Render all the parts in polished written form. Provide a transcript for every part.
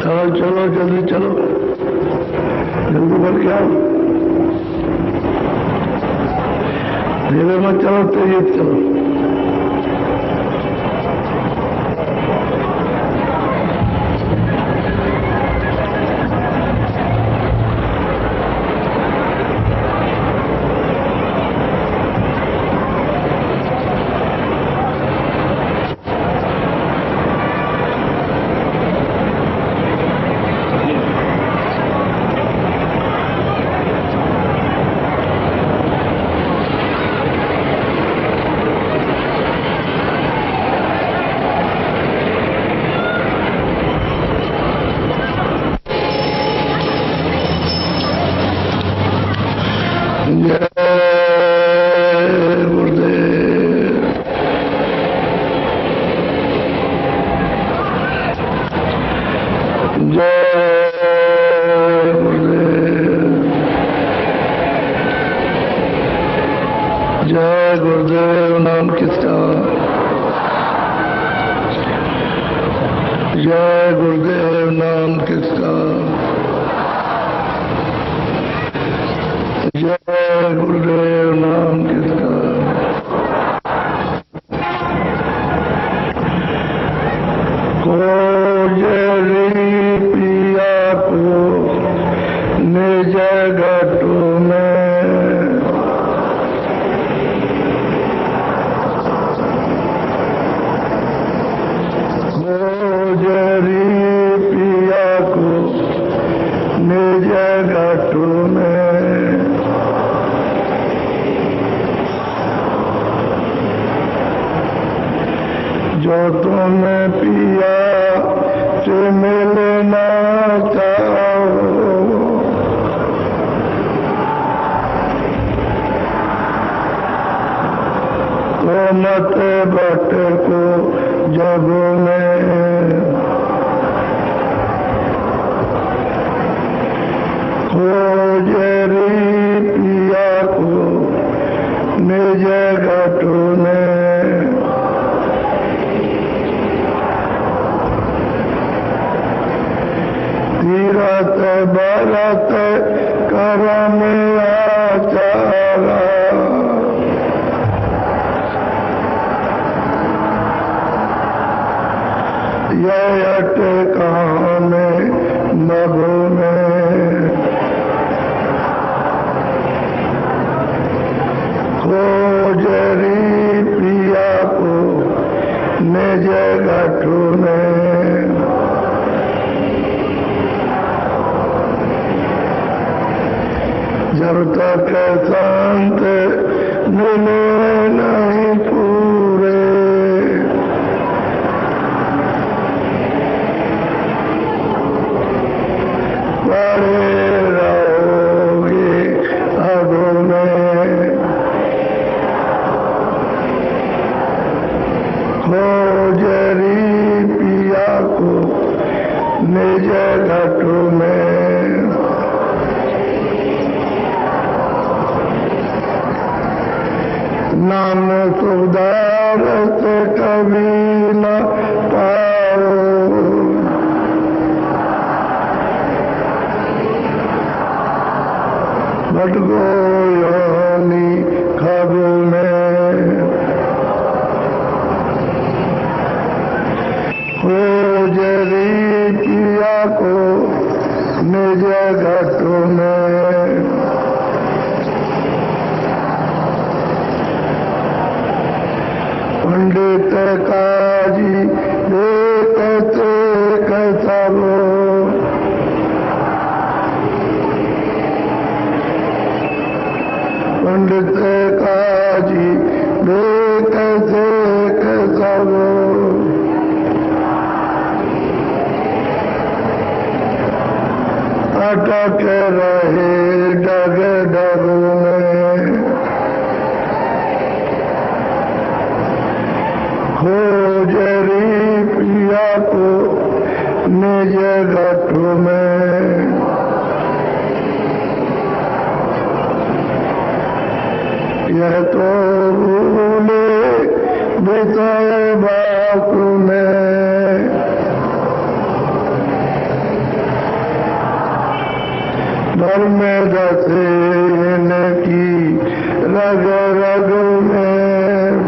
चलो चलो जल्दी चलो, जल्दी बढ़ के आओ, धीरे मत चलो, तेज चलो। जय गुरुदेव नाम किसका, जय गुरुदेव नाम किसका, जय गुरुदेव नाम किसका। कोयली पिया को निज घटु में, कोयली पिया को निज घटु में, जो तुम्हें पिया से मिलना चाहो, तो मत भटको जग में, खोजरी पिया को निज घटु में, तीरथ बरत करम आचारा, यह अटकाम नभ में, खोजरी पिया को निज घटु में, जब तक संत मिले नहीं पूरे, पड़े रहोगे अगो में, खोजरी पिया को निज घटु में, नाम सुधारत कभी न पाओ, भटको योनि खब में, खोजरी पिया को निज घटु में, पंडित काजी देखते कसबो, पंडित काजी देखते कसबो, अटक रहे डग डग में, खोजरी पिया को निज घटु में, यह तो भूले विषय बाक में, घर में धसे इनकी रग रग में,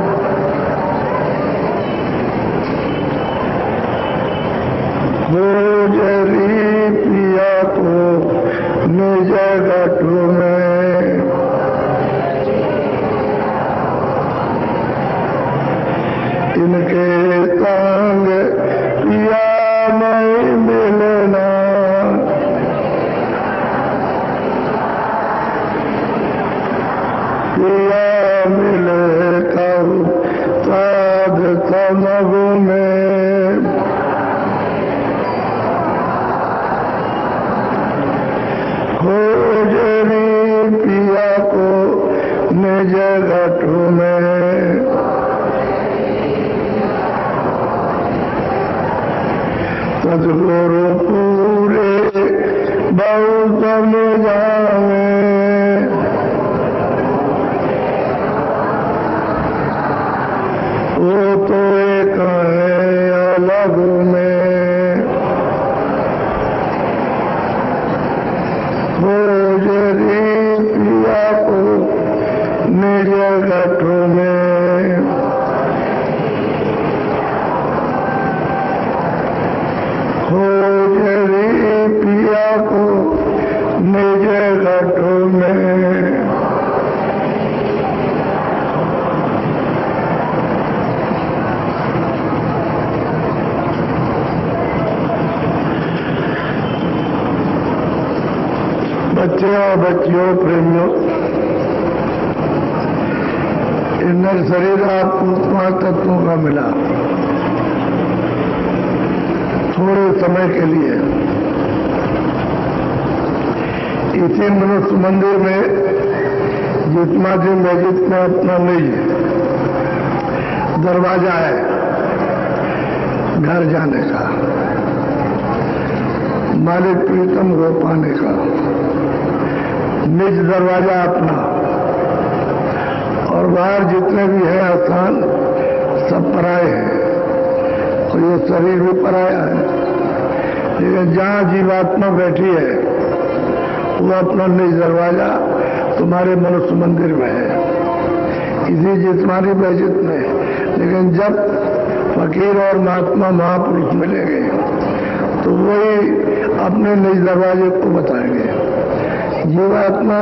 खोजरी पिया को निज गठ में, इनके संग पिया नहीं मिलना, पिया मिले तब साध समग में, खोजरी पिया को निज गठ में, सदगुरु पूरे बहु समझावे, वो तो एक है अलग में, खोजरी पिया को निज गठ में, खोजरी पिया को निज गठ में, बच्चे और बच्चियों प्रेमियों, इंद्र शरीर आपको पांच तत्वों का मिला थोड़े समय के लिए। इसी मनुष्य मंदिर में जितना दिन मस्जिद में अपना नहीं दरवाजा है घर जाने का, मालिक प्रीतम को पाने का, निज दरवाजा अपना, और बाहर जितने भी है स्थान सब पराए हैं, और ये शरीर भी पराया है, लेकिन जहाँ जीवात्मा बैठी है वो अपना निज दरवाजा तुम्हारे मनुष्य मंदिर में है, इसी जिस्मानी मस्जिद में। लेकिन जब फकीर और महात्मा महापुरुष मिलेंगे तो वही अपने निज दरवाजे को बताएंगे। जीवात्मा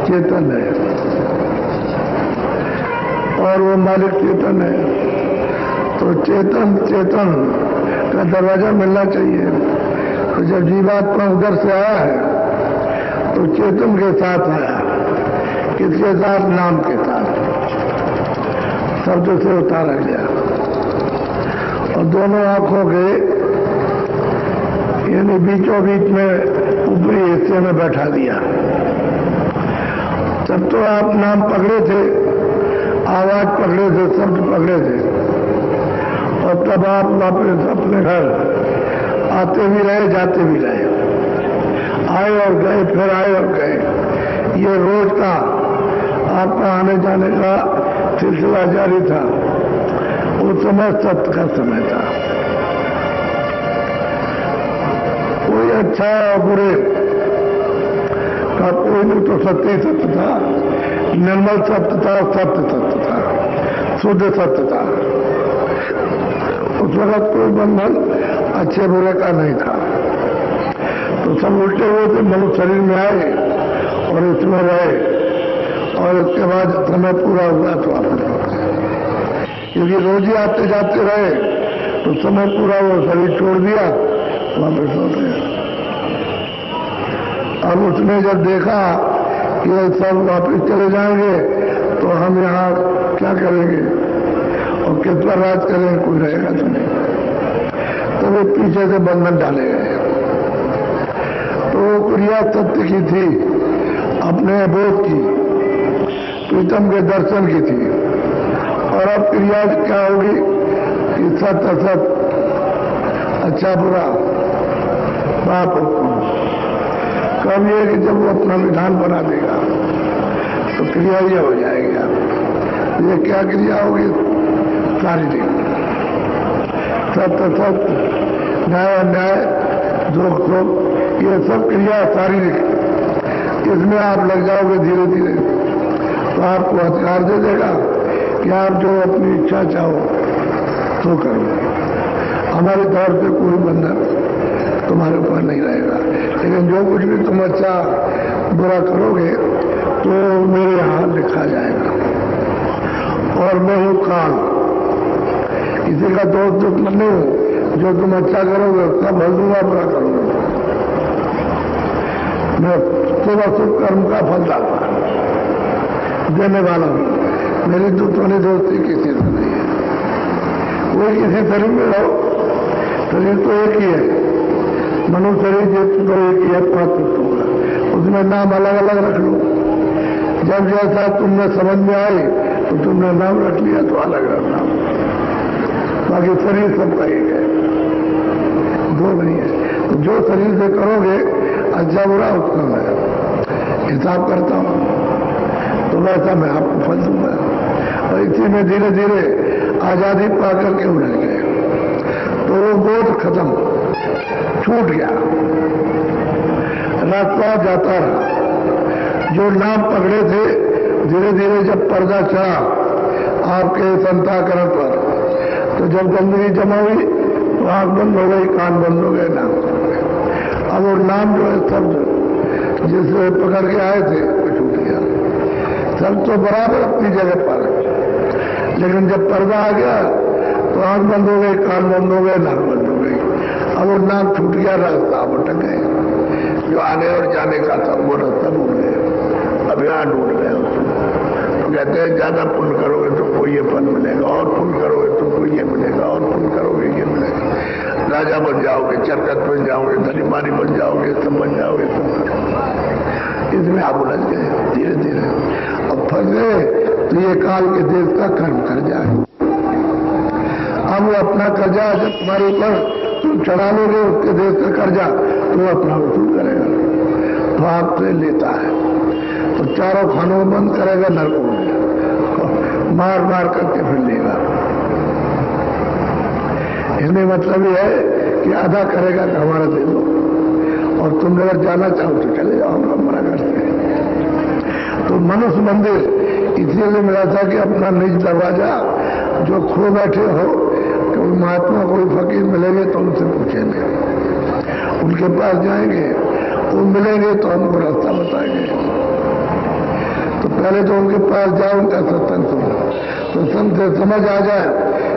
चेतन है और वो मालिक चेतन है, तो चेतन का दरवाजा मिलना चाहिए। तो जब जीवात्मा उधर से आया है तो चेतन के साथ आया, किसके साथ? नाम के साथ, शब्द से उतारा गया और दोनों आंखों के यानी बीचों बीच में ऊपरी हिस्से में बैठा दिया। तब तो आप नाम पकड़े थे, आवाज पकड़े थे, शब्द पकड़े थे, और तब आप वापस अपने घर आते भी रहे जाते भी रहे, आए और गए, फिर आए और गए। ये रोज का आपका आने जाने का सिलसिला जारी था। उस समय सत्य का समय था, कोई अच्छा और बुरे का कोई नहीं, तो सत्य ही सत्य था, निर्मल सत्य था, सत्य सत्य था, शुद्ध सत्य था। उस वक्त कोई बंधन अच्छे बुरे का नहीं था। तो सब उल्टे हुए थे, मनुष्य शरीर में आए और इसमें रहे, और इसके बाद समय पूरा हुआ तो वापस लौटे। क्योंकि रोज ही आते जाते रहे तो समय पूरा हुआ, शरीर छोड़ दिया, वापस लौटे। अब उसने जब देखा कि ये सब वापस चले जाएंगे तो हम यहाँ क्या करेंगे और किस पर राज करेंगे, कोई रहेगा तो नहीं। तो वे पीछे से बंधन डाले गए। तो क्रिया सत्य की थी, अपने बोध की, प्रीतम के दर्शन की थी। और अब क्रिया क्या होगी कि सत असत, अच्छा बुरा, पाप कब ये कि जब वो अपना विधान बना देगा तो क्रिया ये हो जाएगी। ये क्या क्रिया होगी? शारीरिक, सत्य सत्य, न्याय अन्याय, दुख सुख, ये सब क्रिया शारीरिक। इसमें आप लग जाओगे धीरे धीरे तो आपको अधिकार दे देगा कि आप जो अपनी इच्छा चाहो तो करो। हमारे तौर पे कोई बंधन तुम्हारे ऊपर नहीं रहेगा, लेकिन जो कुछ भी तुम अच्छा बुरा करोगे तो मेरे यहाँ लिखा जाएगा। और मैं हूँ काल, किसी का दोस्त दुश्मन नहीं हूँ। जो तुम अच्छा करोगे उसका फल दूंगा, बुरा करोगे मैं शुभ अशुभ कर्म का फल देने वाला हूँ। मेरी दुश्मनी दोस्ती किसी से नहीं है। कोई किसी शरीर में रहो, शरीर तो एक ही है, मनुष्य शरीर तो एक ही है, 5 तत्वों का, उसमें नाम अलग अलग रख लो। जब जैसा तुमने समझ में आए तो तुमने नाम रख लिया तो अलग अलग नाम, बाकी शरीर सबका एक है, दो नहीं है। तो जो शरीर से करोगे अच्छा बुरा उसका मैं हिसाब करता हूं, तो वैसा मैं आपको फल दूंगा। और इसी में धीरे धीरे आजादी पाकर के उड़ गए तो वो बोध खत्म, छूट गया, रास्ता जाता रहा। जो नाम पकड़े थे धीरे धीरे जब पर्दा चढ़ा आपके संताकरण पर, तो जब गंदगी जमा हुई तो आंख बंद हो गई, कान बंद हो गए, नाम अब वो नाम जो है शब्द जिससे पकड़ के आए थे वो छूट गया। सब तो बराबर अपनी जगह पर, लेकिन जब पर्दा आ गया तो आंख बंद हो गई, कान बंद हो गए, नाक बंद हो गई। अब वो नाम छूट गया, रास्ता भटक गए। जो आने और जाने का था वो रास्ता ढूंढ गए, अब यहाँ ढूंढ गए। तो कहते हैं ज्यादा पुण्य करोगे तो कोई ये फल मिलेगा, और पुण्य करोगे तो कोई ये मिलेगा, और पुण्य करोगे ये मिलेगा। राजा बन जाओगे, चरकत बन जाओगे, धनीमानी बन जाओगे, सब बन जाओगे, सब। इसमें आप उलझ गए धीरे धीरे, अब फंस गए तो ये काल के देश का कर्म कर जाए। अब वो अपना कर्जा जब तुम्हारे ऊपर तुम चढ़ा लोगे उसके देश का कर्जा, तो वो अपना वसूल करेगा, तो आपसे लेता है, तो चारों खानों में बंद करेगा, नरकों में मार मार करके फिर लेगा। इसमें मतलब ये है कि आधा करेगा कि हमारा दे दो, और तुम अगर जाना चाहो तो चले जाओ, हम मना करते हैं। तो मनुष्य मंदिर इसलिए मिला था कि अपना निज दरवाजा जो खो बैठे हो, कोई महात्मा कोई फकीर मिलेंगे तो उनसे पूछेंगे, उनके पास जाएंगे, वो मिलेंगे तो हमको रास्ता बताएंगे। तो पहले तो उनके पास जाओ, उनका सत्संग सुनो, तो से समझ आ जाए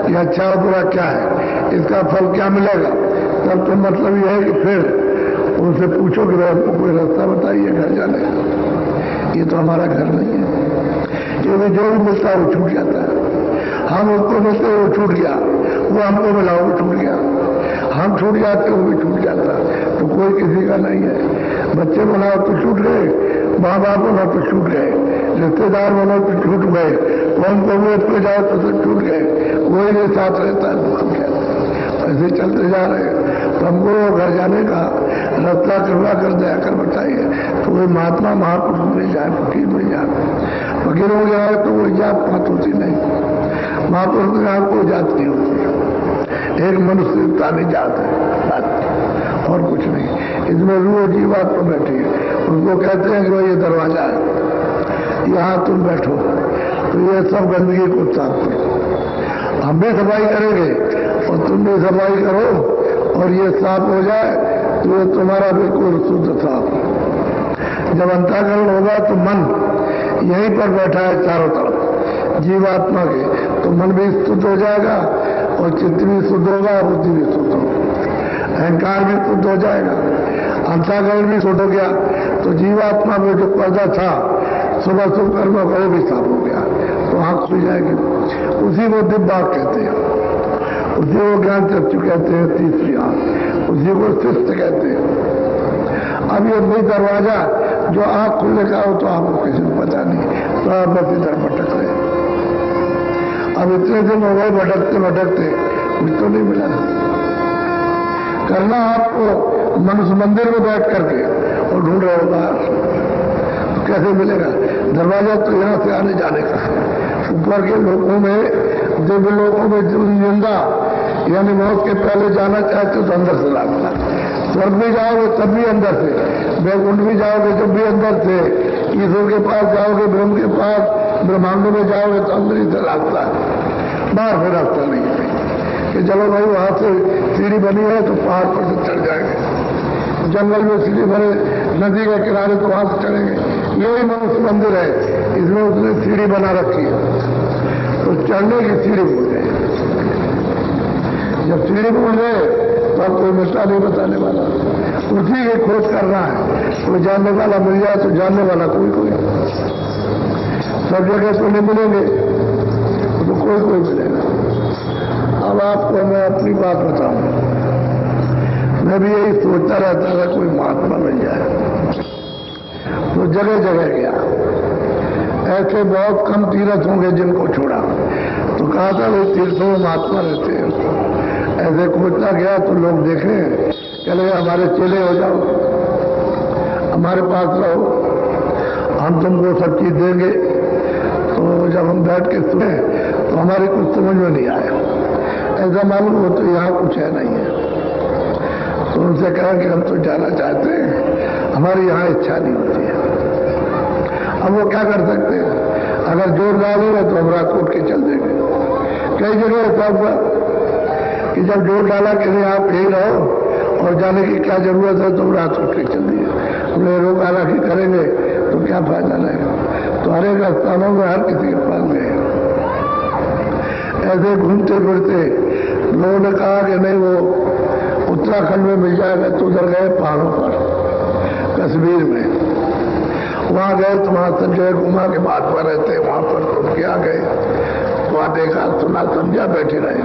कि अच्छा और बुरा क्या है, इसका फल क्या मिलेगा। तब तो मतलब यह है कि फिर उनसे पूछो कि हमको कोई रास्ता बताइए घर जाने का। ये तो हमारा घर नहीं है, क्योंकि जो भी मिलता है वो छूट जाता है। हम उसको मिलते वो छूट गया, वो हमको मिला वो छूट गया, हम छूट जाते वो भी छूट जाता, तो कोई किसी का नहीं है। बच्चे बनाओ तो छूट गए, माँ बाप बनाओ तो छूट गए, रिश्तेदार बनाओ तो छूट गए, कौन कौन पे जाओ तो सब छूट गए, कोई नहीं साथ रहता है तो छूट जाता। ऐसे चलते जा रहे हैं। तो हमको घर जाने का रास्ता कृपा कर दया कर बताइए। तो कोई महात्मा महापुरुष मिल जाए, फकीर मिल जाए, फकीर हो जाए तो वो जात पात होती नहीं, महापुरुष में आपको जात नहीं होती, एक मनुष्यता नहीं जात है, और कुछ नहीं। इसमें रूह जीवात पर बैठी है, उसको कहते हैं कि ये दरवाजा है, यहाँ तुम बैठो, तो ये सब गंदगी को साफ करो। हम भी सफाई करेंगे और तुम भी सफाई करो, और ये साफ हो जाए तो ये तुम्हारा बिल्कुल शुद्ध साफ। जब अंतःकरण होगा तो मन यहीं पर बैठा है चारों तरफ जीवात्मा के, तो मन भी शुद्ध हो जाएगा, और चित्त भी शुद्ध होगा, बुद्धि भी शुद्ध होगा, अहंकार भी शुद्ध हो जाएगा, अंतःकरण भी शुद्ध हो गया, तो जीवात्मा में जो पर्दा था सुबह शुभ कर्म का वो भी साफ हो गया, तो आंख खुल जाएगी। उसी को दिव्य कहते हैं, उसी को ज्ञान चक्षु कहते हैं, तीसरी आंख, उसी को शिष्ट कहते हैं। अब ये वही दरवाजा जो आंख खुलने का हो तो आपको किसी को पता नहीं, तो आप बस इधर भटक रहे। अब इतने दिन हो गए भटकते भटकते, कुछ तो नहीं मिला। करना आपको मनुष्य मंदिर में बैठ करके और ढूंढ रहे हो बाहर, तो कैसे मिलेगा? दरवाजा तो यहाँ से आने जाने का है। ऊपर के लोगों में, दिव्य लोगों में जो निंदा यानी मौत के पहले जाना चाहते तो अंदर से रास्ता, स्वर्ग भी जाओगे तब भी अंदर से, वैकुंठ भी जाओगे तब भी अंदर से, ईश्वर के पास जाओगे, ब्रह्म के पास, ब्रह्मांडों में जाओगे तो अंदर ही से रास्ता है, बाहर से रास्ता नहीं है कि चलो भाई वहां से सीढ़ी बनी है तो पहाड़ पर से चढ़ जाएंगे, जंगल में सीढ़ी बने नदी के किनारे तो वहां से चढ़ेंगे। यही मनुष्य मंदिर है, इसमें उसने सीढ़ी बना रखी है, तो चढ़ने की सीढ़ी भूल गए। जब सीढ़ी भूल गए तब कोई मिटा नहीं बताने वाला, उसी की खोज करना है। कोई जानने वाला मिल जाए तो जानने वाला कोई कोई, सब जगह तो नहीं मिलेंगे तो कोई कोई मिलेगा। अब आपको मैं अपनी बात बताऊं, मैं भी यही सोचता रहता था कोई महात्मा मिल जाए, तो जगह जगह गया। ऐसे बहुत कम तीर्थ होंगे जिनको छोड़ा, तो कहा था भाई तीर्थों में महात्मा रहते हैं। ऐसे खोजता गया तो लोग देखे, चले हमारे चेले हो जाओ, हमारे पास रहो, हम तुमको सब चीज देंगे। तो जब हम बैठ के सुने तो हमारे कुछ समझ में नहीं आया, ऐसा मालूम हो तो यहाँ कुछ है नहीं है। तो उनसे कहा कि हम तो जाना चाहते हैं, हमारी यहाँ इच्छा नहीं होती है। अब वो क्या कर सकते हैं, अगर जोर डालेंगे तो हम रात उठ के चल देंगे। कई जगह ऐसा हुआ कि जब जोर डाला कि नहीं आप यही रहो और जाने की क्या जरूरत है, तो रात उठ के चल दिए। हमने रोका रखी करेंगे तो क्या फायदा रहेगा। तो हर एक स्थानों में हर किसी के पास गए, ऐसे घूमते फिरते लोगों ने कहा कि नहीं वो उत्तराखंड में मिल जाएगा, तो उधर गए पहाड़ों पर, कश्मीर में, वहां गए तो वहां संजय कुमार के बात पर रहते, वहां पर तो क्या गए, वहां देखा सुना समझा बैठे रहे,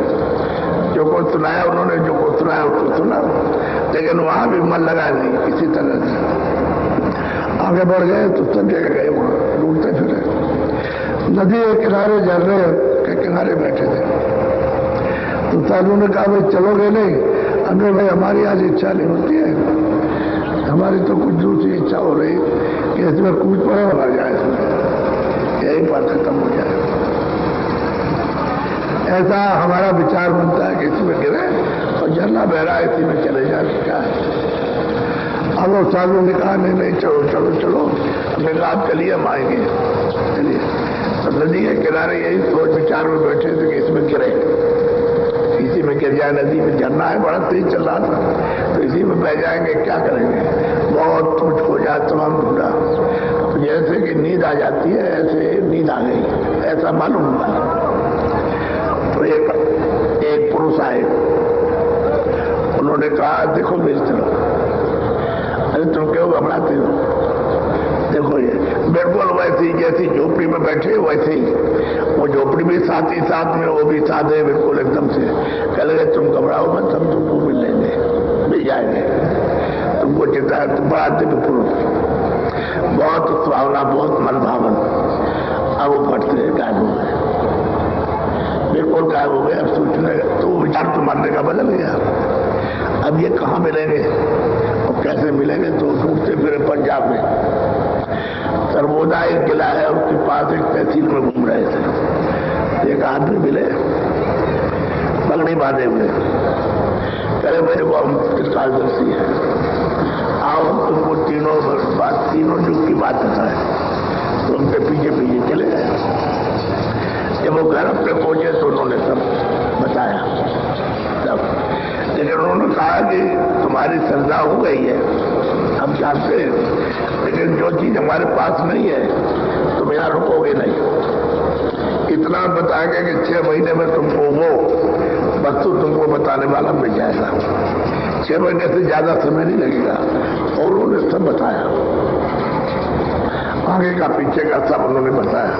जो को सुनाया उन्होंने, जो को सुनाया उसको सुना, लेकिन वहां भी मन लगा नहीं किसी तरह से। आगे बढ़ गए तो संजय गए, वहां ढूंढते फिरे, नदी के किनारे झरने के किनारे बैठे थे। तो साधु ने कहा भाई चलोगे नहीं? हमने भाई हमारी आज इच्छा नहीं होती है, हमारी तो कुछ दूसरी इच्छा हो रही कि इसमें कूद पड़े और आ जाए, इसमें यही बात खत्म हो जाए। ऐसा हमारा विचार बनता है कि इसमें गिरे और झरना बह रहा है, इसी में चले जाए, क्या है। अब वो साधु ने कहा नहीं नहीं चलो चलो चलो, हमने कहा आप चलिए, हम आएंगे, चलिए। तो नदी के किनारे यही सोच विचार में बैठे थे कि इसमें गिरे, इसी में गिर जाए, नदी में झरना है, बड़ा तेज चल रहा था, तो इसी में बह जाएंगे, क्या करेंगे। बहुत कुछ हो जाए, तमाम ढूंढा, तो जैसे कि नींद आ जाती है ऐसे नींद आ गई, ऐसा मालूम हुआ। तो एक पुरुष आए, उन्होंने कहा देखो मेरी तरफ, अरे तुम क्यों घबराते हो, देखो ये बिल्कुल वैसे ही जैसी झोपड़ी में बैठे वैसे ही, वो झोपड़ी भी साथ ही साथ में, वो भी साथ है बिल्कुल एकदम से। कह लगे तुम घबराओ मत, हम तुमको मिल लेंगे, मिल जाएंगे, तुमको चिंता है। तुम बड़ा दिव्य पुरुष, बहुत सुहावना, बहुत मनभावन। अब वो फटते गायब हो गए, बिल्कुल गायब हो गए। अब सोचने तो विचार तो मानने का बदल गया, अब ये कहाँ मिलेंगे और कैसे मिलेंगे। तो ढूंढते फिरे पंजाब में सर्वोदय एक किला है, उसके पास एक तहसील में घूम रहे थे, एक आदमी मिले पगड़ी बांधे हुए, कहे मेरे को हम कालदर्शी है, आओ हम तुमको तीनों युग की बात बताए। तो उनके पीछे पीछे चले गए। जब वो घर पे पहुंचे तो उन्होंने सब बताया सब, लेकिन उन्होंने कहा कि तुम्हारी श्रद्धा हो गई है, हम जानते हैं, लेकिन जो चीज हमारे पास नहीं है तुम यहाँ रुकोगे नहीं। इतना बताएंगे कि 6 महीने में तुमको वो वस्तु तुमको बताने वाला मिल जाएगा, 6 महीने से ज्यादा समय नहीं लगेगा। और उन्होंने सब बताया, आगे का पीछे का सब उन्होंने बताया।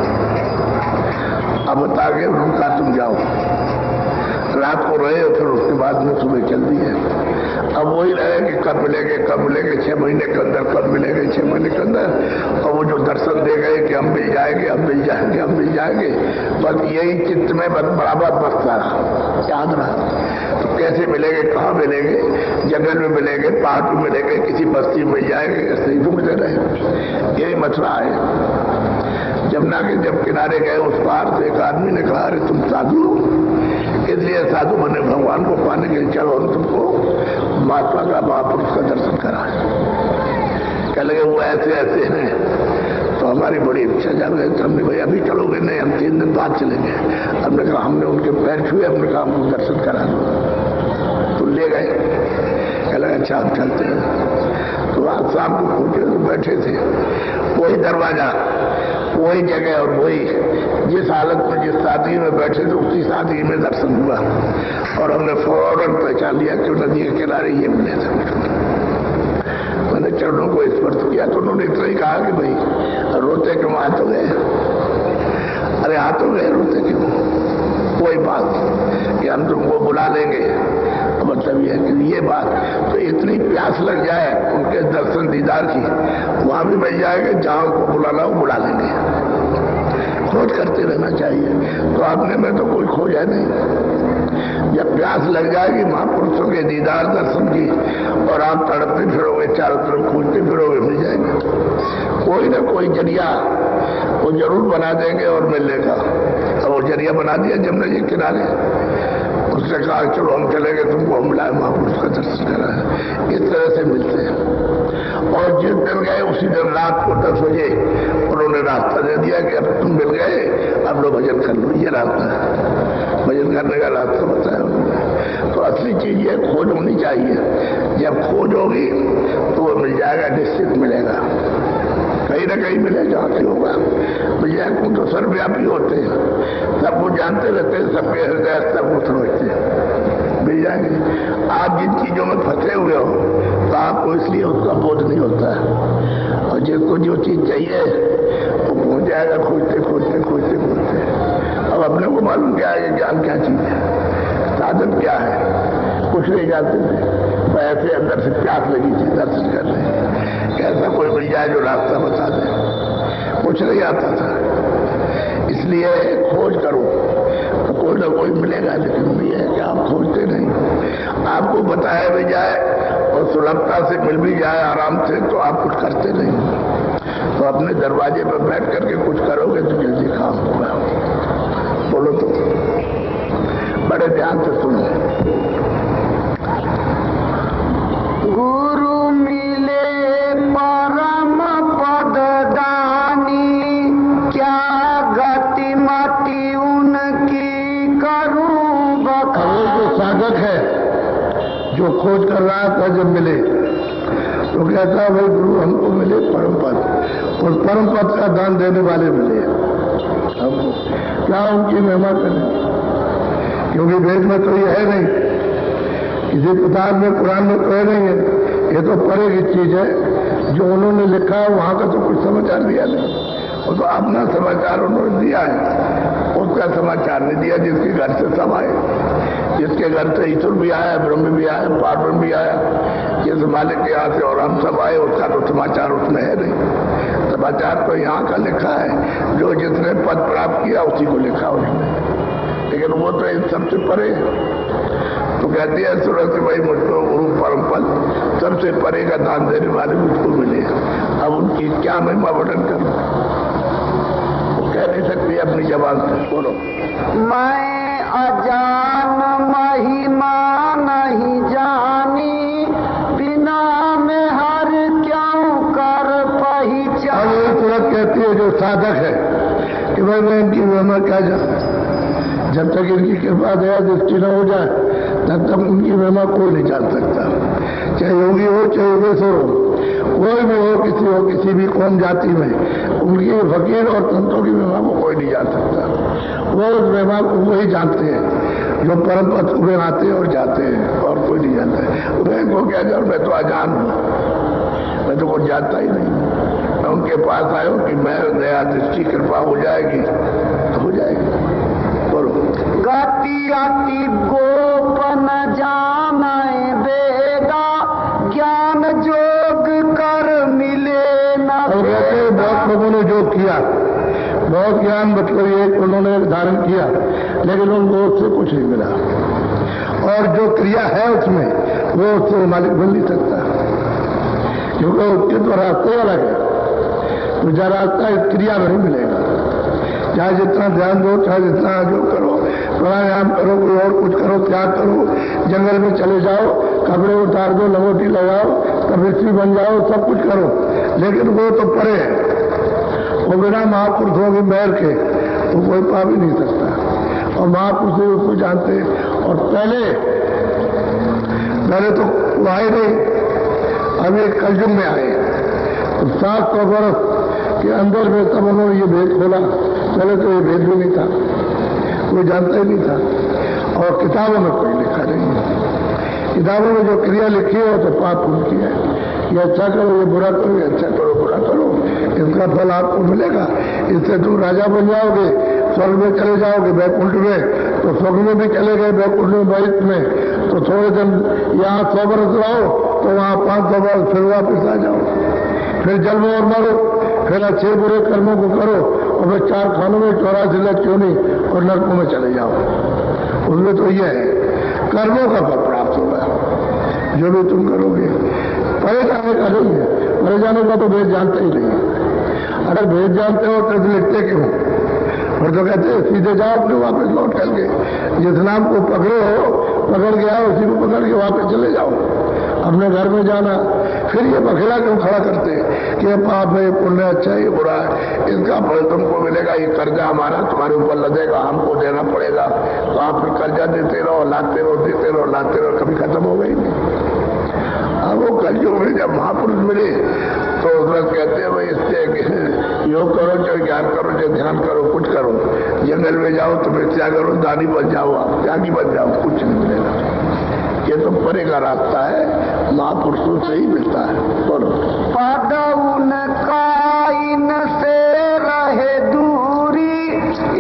अब बता के उन्होंने कहा तुम जाओ, रात को रहे और फिर उसके बाद में सुबह चल दी है। अब वही रहे कि कब मिलेंगे 6 महीने के अंदर, कब मिलेंगे 6 महीने के अंदर। और वो जो दर्शन दे गए कि हम मिल जाएंगे, हम मिल जाएंगे, हम मिल जाएंगे, बस यही चित्त में बराबर बसता रहा, याद रहा। तो कैसे मिलेंगे, कहाँ मिलेंगे, जंगल में मिलेंगे, पहाड़ में मिलेंगे, किसी बस्ती में मिल जाएंगे, ऐसे ही ढूंढते रहे। यही मसला है। जमुना के जब किनारे गए उस पार से एक आदमी ने कहा अरे तुम साधु, इसलिए साधु बने भगवान को पाने के लिए चलो हम तुमको महात्मा का महापुरुष का दर्शन करा। कह लगे वो ऐसे ऐसे हैं तो हमारी बड़ी इच्छा जाग रही। तो हमने भाई अभी चलोगे? नहीं, हम 3 दिन बाद चलेंगे। हमने कहा हमने उनके पैर छुए, हमने कहा हमको दर्शन करा दो। तो ले गए। कह लगे अच्छा हम चलते हैं। तो आज शाम को पहुंचे तो बैठे थे वही दरवाजा, वही जगह और वही जिस हालत में जिस शादी में बैठे थे उसी शादी में दर्शन हुआ। और हमने फौरन पहचान लिया कि नदी के किनारे ये मिले थे। मैंने चरणों को स्पर्श किया तो उन्होंने इतना ही कहा कि भाई रोते क्यों, हाथ हो गए? अरे हाथ हो गए, रोते क्यों? कोई बात कि हम तुमको बुला लेंगे। तो मतलब ये है कि ये बात तो इतनी प्यास लग जाए उनके दर्शन दीदार की, वहां भी मिल जाएगा, जहां उनको बुलाना हो बुला लेंगे। खोज करते रहना चाहिए। तो आपने में तो कोई खोजा नहीं। जब प्यास लग जाएगी महापुरुषों के दीदार दर्शन की और आप तड़पते फिरोगे, चारों तरफ खोजते फिरोगे, मिल जाएंगे। कोई ना कोई जरिया वो जरूर बना देंगे और मिलने का। और वो जरिया बना दिया जमुना जी किनारे। उसने कहा चलो हम चलेंगे, तुमको हम लाए महापुरुष का दर्शन करा है। इस तरह से मिलते हैं। और जिस दिन गए उसी दिन रात को 10 बजे उन्होंने रास्ता दे दिया कि अब तुम मिल गए, अब लो भजन कर लो। ये रास्ता है, भजन करने का रास्ता बताया उन्होंने। तो असली चीज ये खोज होनी चाहिए। जब खोज होगी तो वो मिल जाएगा, निश्चित मिलेगा, कहीं ना कहीं मिलेगा। जहाँ होगा भैया को तो सर्वव्यापी होते हैं, सबको जानते रहते हैं, सबके हृदय सबको समझते हैं, मिल जाएंगे। आप जिन चीजों में फंसे हुए हो तो आपको इसलिए उसका बोध नहीं होता है। और जिसको जो चीज चाहिए वो पहुंच जाएगा खोजते खोजते खोजते खोजते। अब अपने को मालूम क्या है ज्ञान क्या चीज है, साधन क्या है, कुछ नहीं जानते थे। ऐसे अंदर से प्यास लगी थी दर्शन कर रहे, ऐसा कोई मिल जाए जो रास्ता बता दे, कुछ नहीं आता था। इसलिए खोज करो तो कोई ना कोई मिलेगा। लेकिन ये है कि आप खोजते नहीं। आपको बताया भी जाए और सुलभता से मिल भी जाए आराम से तो आप कुछ करते नहीं। तो अपने दरवाजे पर बैठ करके कुछ करोगे तो जल्दी काम होगा। बोलो तो बड़े ध्यान से सुनो। गुरु मिले परम पद दानी, क्या गति मति उनकी करूं बखान। जो साधक है जो खोज कर रहा था जब मिले तो कहता भाई गुरु हमको मिले परम पद, और परम पद का दान देने वाले मिले हमको, क्या उनकी महिमा करें? क्योंकि वेद में तो ये है नहीं, किसी किताब में कुरान में कह नहीं है, ये तो परे की चीज है। जो उन्होंने लिखा है वहां का तो कुछ समाचार दिया नहीं, वो तो अपना समाचार उन्होंने दिया है, उसका समाचार नहीं दिया। जिसके घर से सब आए, जिसके घर से ईश्वर भी आया, ब्रह्म भी आया, पार्वती भी आया, जिस मालिक के यहाँ से और हम सब आए, उसका तो समाचार उसमें है नहीं। समाचार तो यहाँ का लिखा है, जो जिसने पद प्राप्त किया उसी को लिखा उसने, लेकिन वो तो इन सबसे परे। तो कहती है सूरत भाई मुझको गुरु परम पद सबसे परे का दान देने वाले मुझको मिले। अब उनकी क्या महिमा वर्णन करूं, वो कह नहीं सकती अपनी जबान से। बोलो। मैं अजान महिमा नहीं जानी, बिना में हर क्यों कर पहचान। अब वो सूरत कहती है जो साधक है कि भाई मैं इनकी महिमा क्या जान, जब तक इनकी कृपा दया दृष्टि न हो जाए तब तक उनकी महिमा कोई नहीं जान सकता। चाहे योगी हो चाहे योगेश्वर हो, कोई भी हो, किसी भी कौम जाति में, उनकी फकीर और संतों की महिमा को कोई नहीं जान सकता। वो उस महिमा को वही जानते हैं जो परम पद में आते हैं और जाते हैं, और कोई नहीं जानता है। मैं को क्या जाऊँ, मैं तो अजान हूँ, मैं तो कुछ जानता ही नहीं। मैं उनके पास आया हूँ कि मैं दया दृष्टि कृपा हो जाएगी तो हो जाएगी। गति अति गोपन जान वेदा, ज्ञान जोग कर मिले न। बहुत लोगों ने जो किया, बहुत ज्ञान मतलब ये उन्होंने धारण किया, लेकिन उनको उससे कुछ नहीं मिला। और जो क्रिया है उसमें वो उससे मालिक बन नहीं सकता, क्योंकि उसके तो रास्ते अलग है। दूसरा रास्ता इस क्रिया में नहीं मिलेगा। चाहे जितना ध्यान दो, चाहे जितना जो करो, प्राणायाम करो, कोई और कुछ करो, त्याग करो, जंगल में चले जाओ, कपड़े उतार दो, लंगोटी लगाओ, तपस्वी बन जाओ, सब कुछ करो, लेकिन वो तो परे है। वो बिना महापुरुषों की मेहर के तो कोई पा भी नहीं सकता। और महापुरुष उसको जानते। और पहले तो वो आए नहीं, अभी कलयुग में आए तो 700 वर्ष के अंदर में तब उन्होंने ये भेद खोला। पहले तो ये भेद भी नहीं था, कोई जानता ही नहीं था। और किताबों में कोई लिखा नहीं है। किताबों में जो क्रिया लिखी है तो पाप पुण्य की है। ये अच्छा करो, ये बुरा करो, ये अच्छा करो, बुरा करो, इसका फल आपको मिलेगा। इससे तुम राजा बन जाओगे, स्वर्ग में चले जाओगे, बैकुंठ में, तो स्वर्ग में भी चले गए, बैकुंठ में, वैकुंठ में, तो थोड़े दिन यहाँ 100 वर्ष रहो, तो वहाँ 500 वर्ष फिर वापस आ जाओ, फिर जन्म और मरो, फिर अच्छे बुरे कर्मों को करो, और फिर 4 खानों में 84 लाख क्यों नहीं, और नरकों में चले जाओ। उसमें तो यह है कर्मों का फल प्राप्त होगा जो भी तुम करोगे। परे जाने का नहीं है, परे जाने का तो भेद जानते ही नहीं है। अगर भेद जानते हो तो लिखते क्यों? और तो कहते हैं सीधे जाओ, अपने वापस लौट करके जिस नाम को पकड़े हो, पकड़ के आओ, उसी को पकड़ के वापस चले जाओ अपने घर में जाना। फिर ये बखेड़ा क्यों खड़ा करते हैं कि पाप है, पुण्य, अच्छा है, बुरा है, इसका फल तुमको मिलेगा, ये कर्जा हमारा तुम्हारे ऊपर लगेगा, हमको देना पड़ेगा। तो आप फिर कर्जा देते रहो, लाते रहो, देते रहो, लाते रहो, कभी खत्म हो गई नहीं। अब वो कलयुग में जब महापुरुष मिले तो उसमें कहते हैं भाई इससे योग करो, चाहे ज्ञान करो, चाहे ध्यान करो, कुछ करो, जंगल में जाओ तो फिर त्याग करो, दानी बन जाओ, आप त्यागी बन जाओ, कुछ नहीं मिलेगा। ये तो परे का रास्ता है, महापुरुषों से ही मिलता है। बोलो पद उनका इनसे रहे दूरी,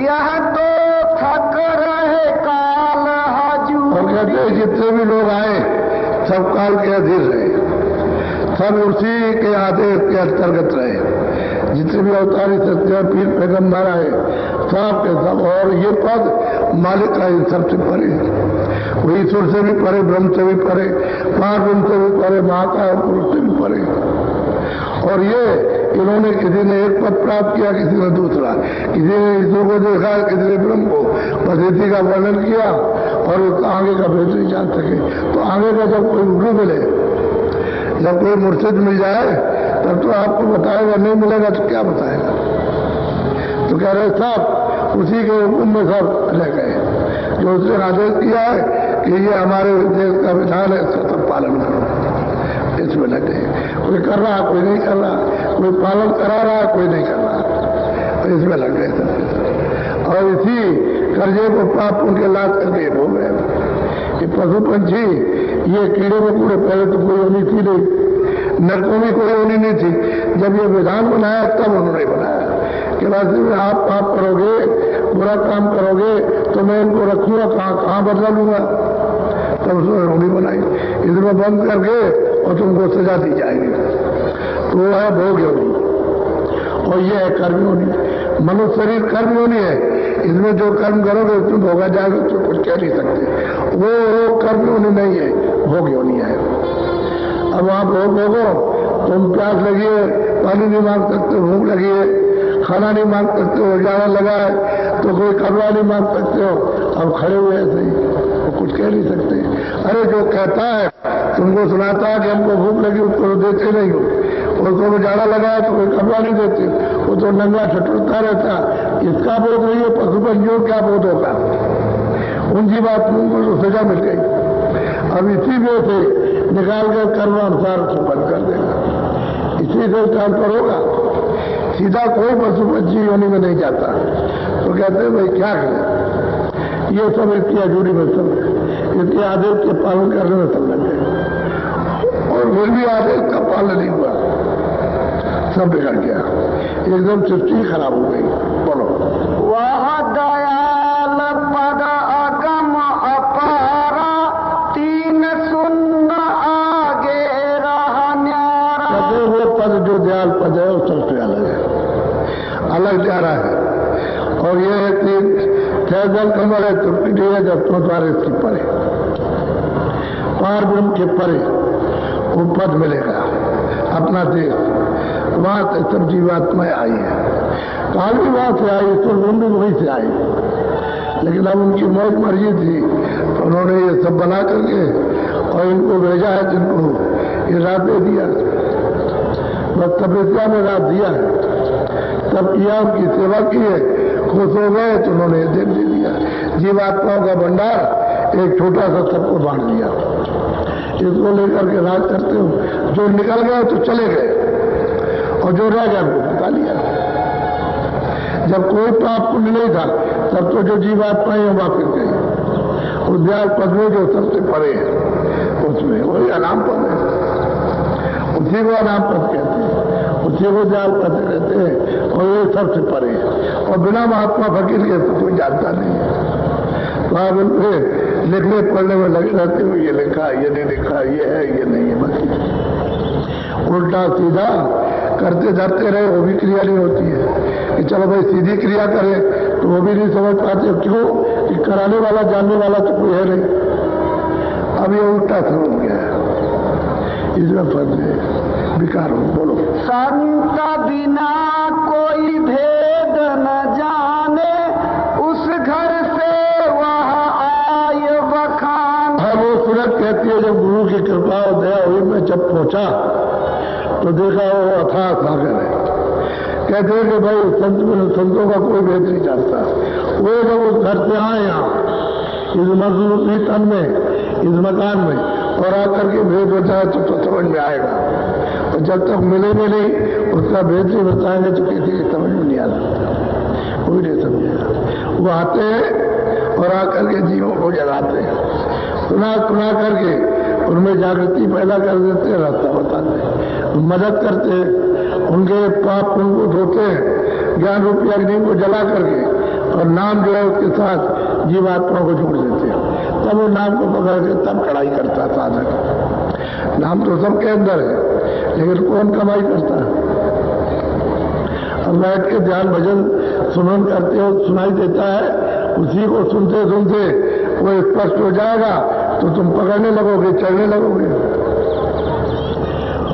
यह तो थक रहे काल हजूरी। और कहते हैं जितने भी लोग आए सब काल के अधीन रहे, सब उसी के आदेश के अंतर्गत रहे। जितने भी अवतारी सत्य पीर पैगंबर आए सब के सब, और ये पद मालिक का इन सबसे परे, वो ईश्वर से भी परे, ब्रह्म से भी परे, महाब्रह्म से भी परे, महाकाल पुरुष से भी परे। और ये इन्होंने किसी ने एक पद प्राप्त किया, किसी ने दूसरा, किसी ने ईश्वर को देखा, किसी ने ब्रह्म को, पद्धति का वर्णन किया, और आगे का भेद नहीं जान सके। तो आगे का जब कोई गुरु मिले, जब कोई मुर्शिद मिल जाए, तब तो आपको बताएगा, नहीं मिलेगा तो क्या बताएगा। तो कह रहे सब उसी के हुक्म में सब रह गए, जो उसने आदेश किया है कि ये हमारे देश का विधान है, इसका सब पालन करो, इसमें लगे। कोई कर रहा, कोई नहीं कर रहा, कोई पालन करा रहा, कोई नहीं कर रहा, तो इसमें लग गए सब। और इसी कर्जे को पाप उनके लाद करके हो गए। ये पशु पंछी, ये कीड़े मकोड़े, पहले तो कोई होनी थी नहीं, नरकों में कोई होनी नहीं थी। जब ये विधान बनाया तब उन्होंने बनाया कि वास्तव में आप पाप करोगे, बुरा काम करोगे, तो मैं इनको रखूंगा कहाँ बदला लूंगा। तब उसने होनी बनाई, इसमें बंद करके और तुमको सजा दी जाएगी। तो वो है भोग योनि, और ये है कर्म योनि। मनुष्य शरीर कर्म योनि है, इसमें जो कर्म करोगे उसमें भोगा जाएगा, तो कुछ कह नहीं सकते। वो कर्म योनि नहीं है, भोग योनि है। अब आप भोग भोगो, तुम प्यास लगी है, पानी नहीं मांग सकते, भूख लगी है, खाना नहीं मांग सकते हो, जाना लगा है तो कोई कपड़ा नहीं मांग सकते हो, अब खड़े हुए ऐसे ही, तो कुछ कह नहीं सकते। अरे जो कहता है, तुमको सुनाता है कि हमको भूख लगी, उसको देते नहीं हो, उसको जाड़ा लगा है तो कोई कपड़ा नहीं देते, वो तो नंगा छटुरता रहता। इसका बोध नहीं है, पशु पंछियों क्या बोध होगा, उनकी बात उनको तो सजा मिल गई। अब इसी में से निकाल कर कर्म अनुसार उसको बंद कर देगा, इसी से ट्रांसफर होगा। सीधा कोई पशु पंछी योनि में नहीं जाता। तो कहते हैं भाई क्या करें, ये सब इसकी हजूरी में सब, इसके आदेश के पालन करने में सब लगे, और फिर भी आदेश का पालन नहीं हुआ, सब बिगड़ गया, एकदम सृष्टि खराब हो गई। बोलो वह दयाल पद अगम अपारा, तीन सुन्न आगे रहा न्यारा। वो पद जो दयाल पद है वो सबसे अलग है, अलग जा रहा है। और ये है कि जल कमर है, त्रुटि है, जब तुम्हारे इसकी परे, पार ब्रह्म के परे वो पद मिलेगा, अपना देश, वहां से सब जीवात्माएं आई है। काल भी वहां से आई, सुरगुन भी वहीं से आई, लेकिन अब उनकी मौज मर्जी थी तो उन्होंने ये सब बना करके और इनको भेजा है, जिनको ये रात दे दिया, बस तपस्या में रात दिया है, तब किया, उनकी सेवा की है, खुश हो गए तो उन्होंने दे दिया। जीवात्माओं का भंडार एक छोटा सा सबको बांट दिया। इसको लेकर के राज करते हो, जो निकल गए तो चले गए और जो रह गया उनको बता लिया। जब कोई पाप पुण्य नहीं था तब तो जो जीवात्माएं वहां फिर गई, उद्यान पद में जो सबसे परे है उसमें वही अनाम पद है, उसी को अनाम पद कहते हैं, उसी को जाल कहते रहते हैं, और ये सबसे परे है, और बिना महात्मा फकीर के तो कोई जानता नहीं है। तो आप उनसे लिखने पढ़ने में लगे रहते हो, ये लिखा, ये नहीं लिखा, ये है, ये नहीं है, बस उल्टा सीधा करते धरते रहे, वो भी क्रिया नहीं होती है कि चलो भाई सीधी क्रिया करें, तो वो भी नहीं समझ पाते। क्यों कि कराने वाला जानने वाला तो कोई है नहीं। अब ये उल्टा समझ गया है, इसमें फर्ज है, विकार हो। बोलो। संत बिना कोई भेद न जाने, उस घर से वह आय बखान। वो सूरत कहती है जब गुरु की कृपा और दया हुई, मैं जब पहुंचा तो देखा वो अथाह सागर है। कहते हैं कि भाई संतों का कोई भेद नहीं जानता। वो जब उस घर से आए यहाँ इस मजलूम तन में, इस मकान में, और आकर के भेद होता है तो समझ में आएगा, और जब तक मिलेंगे नहीं उसका भेद नहीं बताएंगे तो किसी की समझ में नहीं आ सकता, कोई नहीं समझेगा। वो आते हैं और आकर के जीवों को जगाते हैं, सुना करके उनमें जागृति पैदा कर देते हैं, रास्ता बताते हैं, मदद करते हैं, उनके पाप उनको धोते हैं, ज्ञान रूपी अग्नि को जला करके, और नाम जो है उसके साथ जीवात्मा को जोड़ देते हैं। तब वो नाम को पकड़ के तब कड़ाई करता है साधक। नाम तो सबके अंदर है, लेकिन कौन कमाई करता है? अब बैठ के ध्यान भजन सुमन करते हो, सुनाई देता है, उसी को सुनते सुनते वो स्पष्ट हो जाएगा तो तुम पकड़ने लगोगे, चढ़ने लगोगे।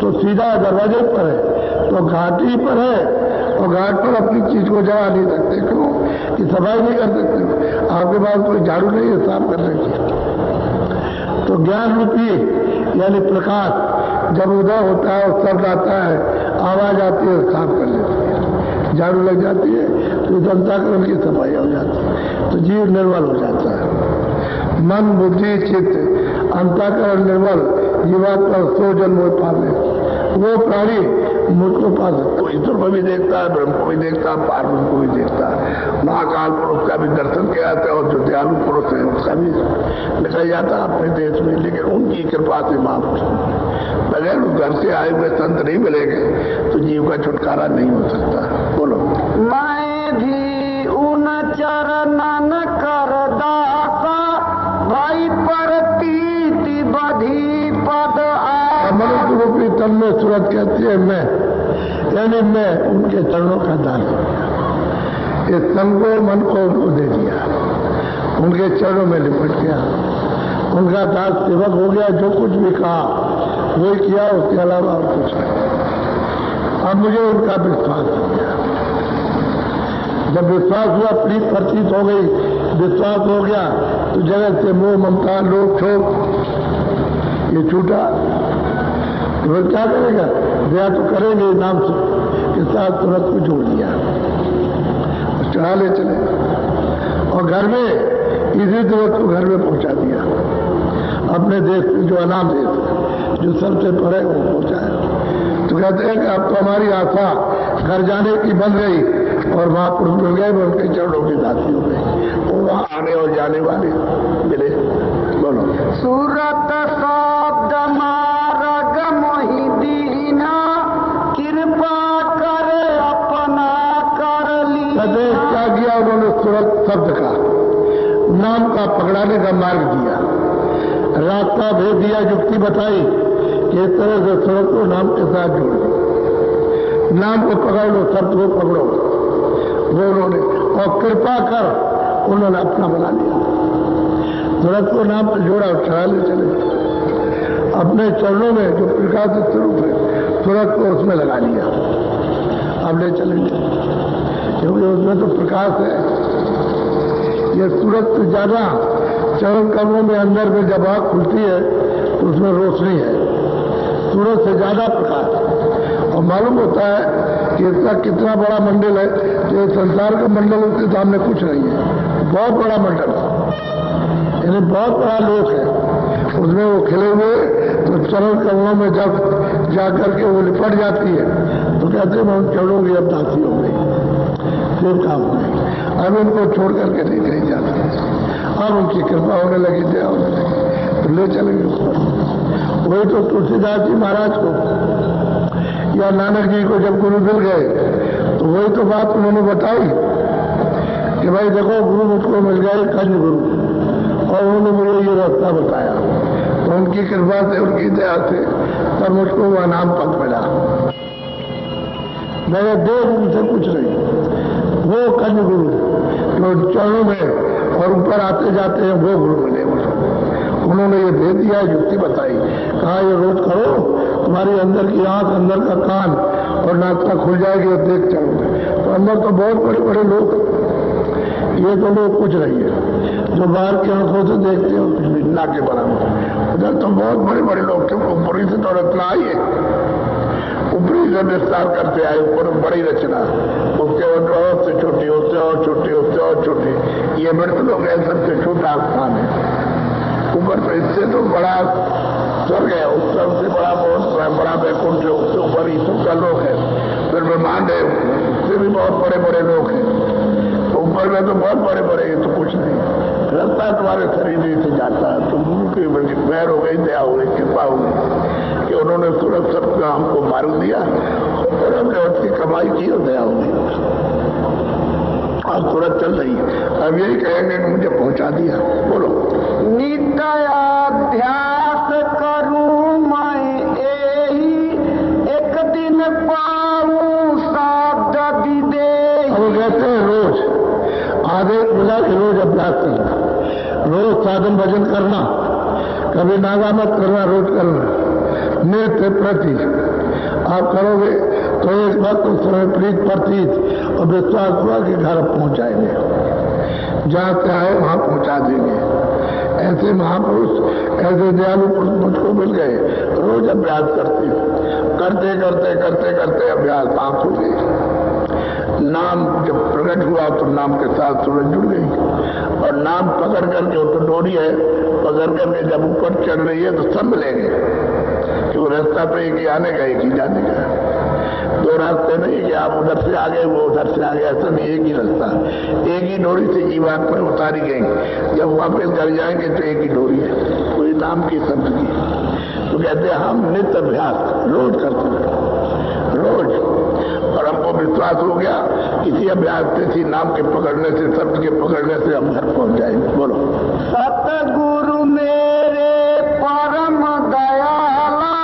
तो सीधा दरवाजे पर है, तो घाटी पर है, और घाट पर अपनी चीज को जगा नहीं सकते। क्यों कि सफाई नहीं कर सकते, आपके पास कोई झाड़ू नहीं है साफ करने की। तो ज्ञान रूपी यानी प्रकाश जब उदय होता है और शब्द आता है, आवाज आती है, साफ कर लेती है, झाड़ू लग जाती है, तो इस अंतःकरण की सफाई हो जाती है, तो जीव निर्मल हो जाता है। मन बुद्धि चित्त अंतःकरण निर्मल, जीवात्मा 100 जन्म पावे। वो प्राणी मुझको पा सकता, ईश्वर को भी देखता है, ब्रह्म को भी देखता है, पार्वती को भी देखता है, महाकाल पुरुष का भी दर्शन किया जाता है, और जो दयालु पुरुष है उसका भी लिखा जाता है अपने देश में। लेकिन उनकी कृपा से महापुरुष बगैर घर से आए हुए संत नहीं मिलेंगे तो जीव का छुटकारा नहीं हो सकता। बोलो। मैं भी उन चरणन कर दासा, भाई प्रतीति बधी पद मनुष्य रूपी तन में सूरत कहती है मैं, यानी मैं उनके चरणों का दान कर दिया, इस तन को मन को उनको दे दिया, उनके चरणों में लिपट गया, उनका दास सेवक हो गया। जो कुछ भी कहा वही किया, उसके अलावा और कुछ नहीं। अब मुझे उनका विश्वास हो गया। जब विश्वास हुआ, प्रीत प्रतीत हो गई, विश्वास हो गया, तो जगत से मोह ममता लोभ क्षोभ ये छूटा। तो फिर क्या करेगा? दया तो करेंगे, नाम के साथ तुरंत को जोड़ दिया, चढ़ा ले चले, और घर में इसी तुरंत को घर में पहुंचा दिया। अपने देश में जो अनाम देश जो सबसे परे वो पहुंचाया। तो कहते हैं कि अब तो हमारी आशा घर जाने की बन गई, और महापुरुष मिल गए, उनके चरणों की दासी हो गई, वो वहां आने और जाने वाले मिले। बोलो। सूरत शब्द मार्ग मोहि दीना, कृपा कर अपना कर ली। क्या किया उन्होंने? सूरत शब्द का, नाम का पकड़ाने का मार्ग दिया, रास्ता भेज दिया, युक्ति बताई कि इस तरह से सूरत को नाम के साथ जोड़ दो, नाम को पकड़ लो, शब्द को पकड़ो, वो उन्होंने, और कृपा कर उन्होंने अपना बना लिया। सूरत को नाम पर जोड़ा और चढ़ा ले चले, अपने चरणों में जो प्रकाशित स्वरूप है सूरत को उसमें लगा लिया, अब ले चलेंगे। क्योंकि उसमें तो प्रकाश है। ये सूरज से ज्यादा चरण कमलों में अंदर में जब आँख खुलती है तो उसमें रोशनी है, सूरज से ज्यादा प्रकाश। और मालूम होता है कि इसका कितना बड़ा मंडल है, जो संसार का मंडल उसके सामने कुछ नहीं है। बहुत बड़ा मंडल, यानी बहुत बड़ा लोक है, उसमें वो खिले हुए तो चरण कमलों में जब जाकर के वो लिपट जाती है तो कहते हैं मैं उन चरणों की अब दासी हो गई, फिर काम हो गई, अब इनको छोड़ करके नहीं कहीं जाता। अब उनकी कृपा होने लगी, दया होने लगी तो ले चलेंगे ऊपर। वही तो तुलसीदास जी महाराज को या नानक जी को जब गुरु मिल गए तो वही तो बात उन्होंने बताई कि भाई देखो गुरु मुझको मिल गए, कंज गुरु, और उन्होंने मुझे ये रास्ता बताया। तो उनकी कृपा से, उनकी दया से तब मुझको वह नाम पद मिला। मेरे देव उनसे कुछ नहीं, वो कंज गुरु जो चरणों में और ऊपर आते जाते हैं वो गुरु मिले मुझको। उन्होंने ये दे दिया, युक्ति बताई, कहा ये रोज करो, तुम्हारी अंदर की आंख, अंदर का कान और नाक खुल जाएगी और देख चलोगे। तो अंदर तो बहुत बड़े बड़े लोग, ये तो लोग कुछ नहीं है जो बाहर की आंखों से देखते हैं कुछ भी ना के बराबर। उधर तो बहुत बड़े बड़े लोग थे, ऊपरी से तो रचना आई है, ऊपरी से विस्तार करते आए, ऊपर बड़ी रचना, उसके बाद और से छोटी, उससे और छोटी, उससे और छोटी। ये मृत लोग है, सबसे छोटा स्थान है। ऊपर तो इससे तो बड़ा स्वर्ग है, उत्तर से बड़ा बहुत बड़ा वैकुंठ है, उससे ऊपर ईश्वर का लोक है, फिर ब्रह्मांड है, उससे भी बहुत बड़े बड़े लोग हैं। ऊपर में तो बहुत बड़े बड़े, ये तो कुछ नहीं। रास्ता तुम्हारे शरीर से जाता है, तो गुरु की मेहर हो गई, दया हो गई, कृपा हो गई कि उन्होंने सूरज सबका हमको मार्ग दिया और हमने उसकी कमाई की और दया हो गई। अब सूरज चल रही है, अब यही कहेंगे कि मुझे पहुंचा दिया। बोलो। नित्याध्यास करूं मैं यही, एक दिन पाऊं साध दे। वो कहते हैं रोज आदेश मिला कि रोज अभ्यास करना, रोज साधन भजन करना, कभी नागा मत करना, रोज करना। नित्य प्रति आप करोगे तो एक वक्त उस समय प्रीत प्रतीत और विश्वास हुआ कि घर पहुंच जाएंगे, जहां से आए वहां पहुंचा देंगे। ऐसे महापुरुष, ऐसे दयालु पुरुष मुझको मिल गए। रोज अभ्यास करते करते करते करते करते अभ्यास आंख हो गई। नाम जब प्रकट हुआ तो नाम के साथ सूरज जुड़ गई, और नाम पकड़ करके, वो तो डोरी है, पकड़ करके जब ऊपर चढ़ रही है तो सब मिलेंगे, क्योंकि रास्ता तो एक ही आने का, एक ही जाने का। दो रास्ते नहीं कि आप उधर से आ गए वो उधर से आ गए, ऐसा नहीं, एक ही रास्ता, एक ही डोरी से जीवात्मा उतारी गई। जब वापस घर जाएंगे तो एक ही डोरी है, कोई नाम की शब्द की। तो कहते हैं हम नित्य अभ्यास रोज करते हैं, रोज, और हमको विश्वास हो गया इसी अभ्यास से, इसी नाम के पकड़ने से, शब्द के पकड़ने से हम घर पहुंच जाएंगे। बोलो। सतगुरु मेरे परम दयाला,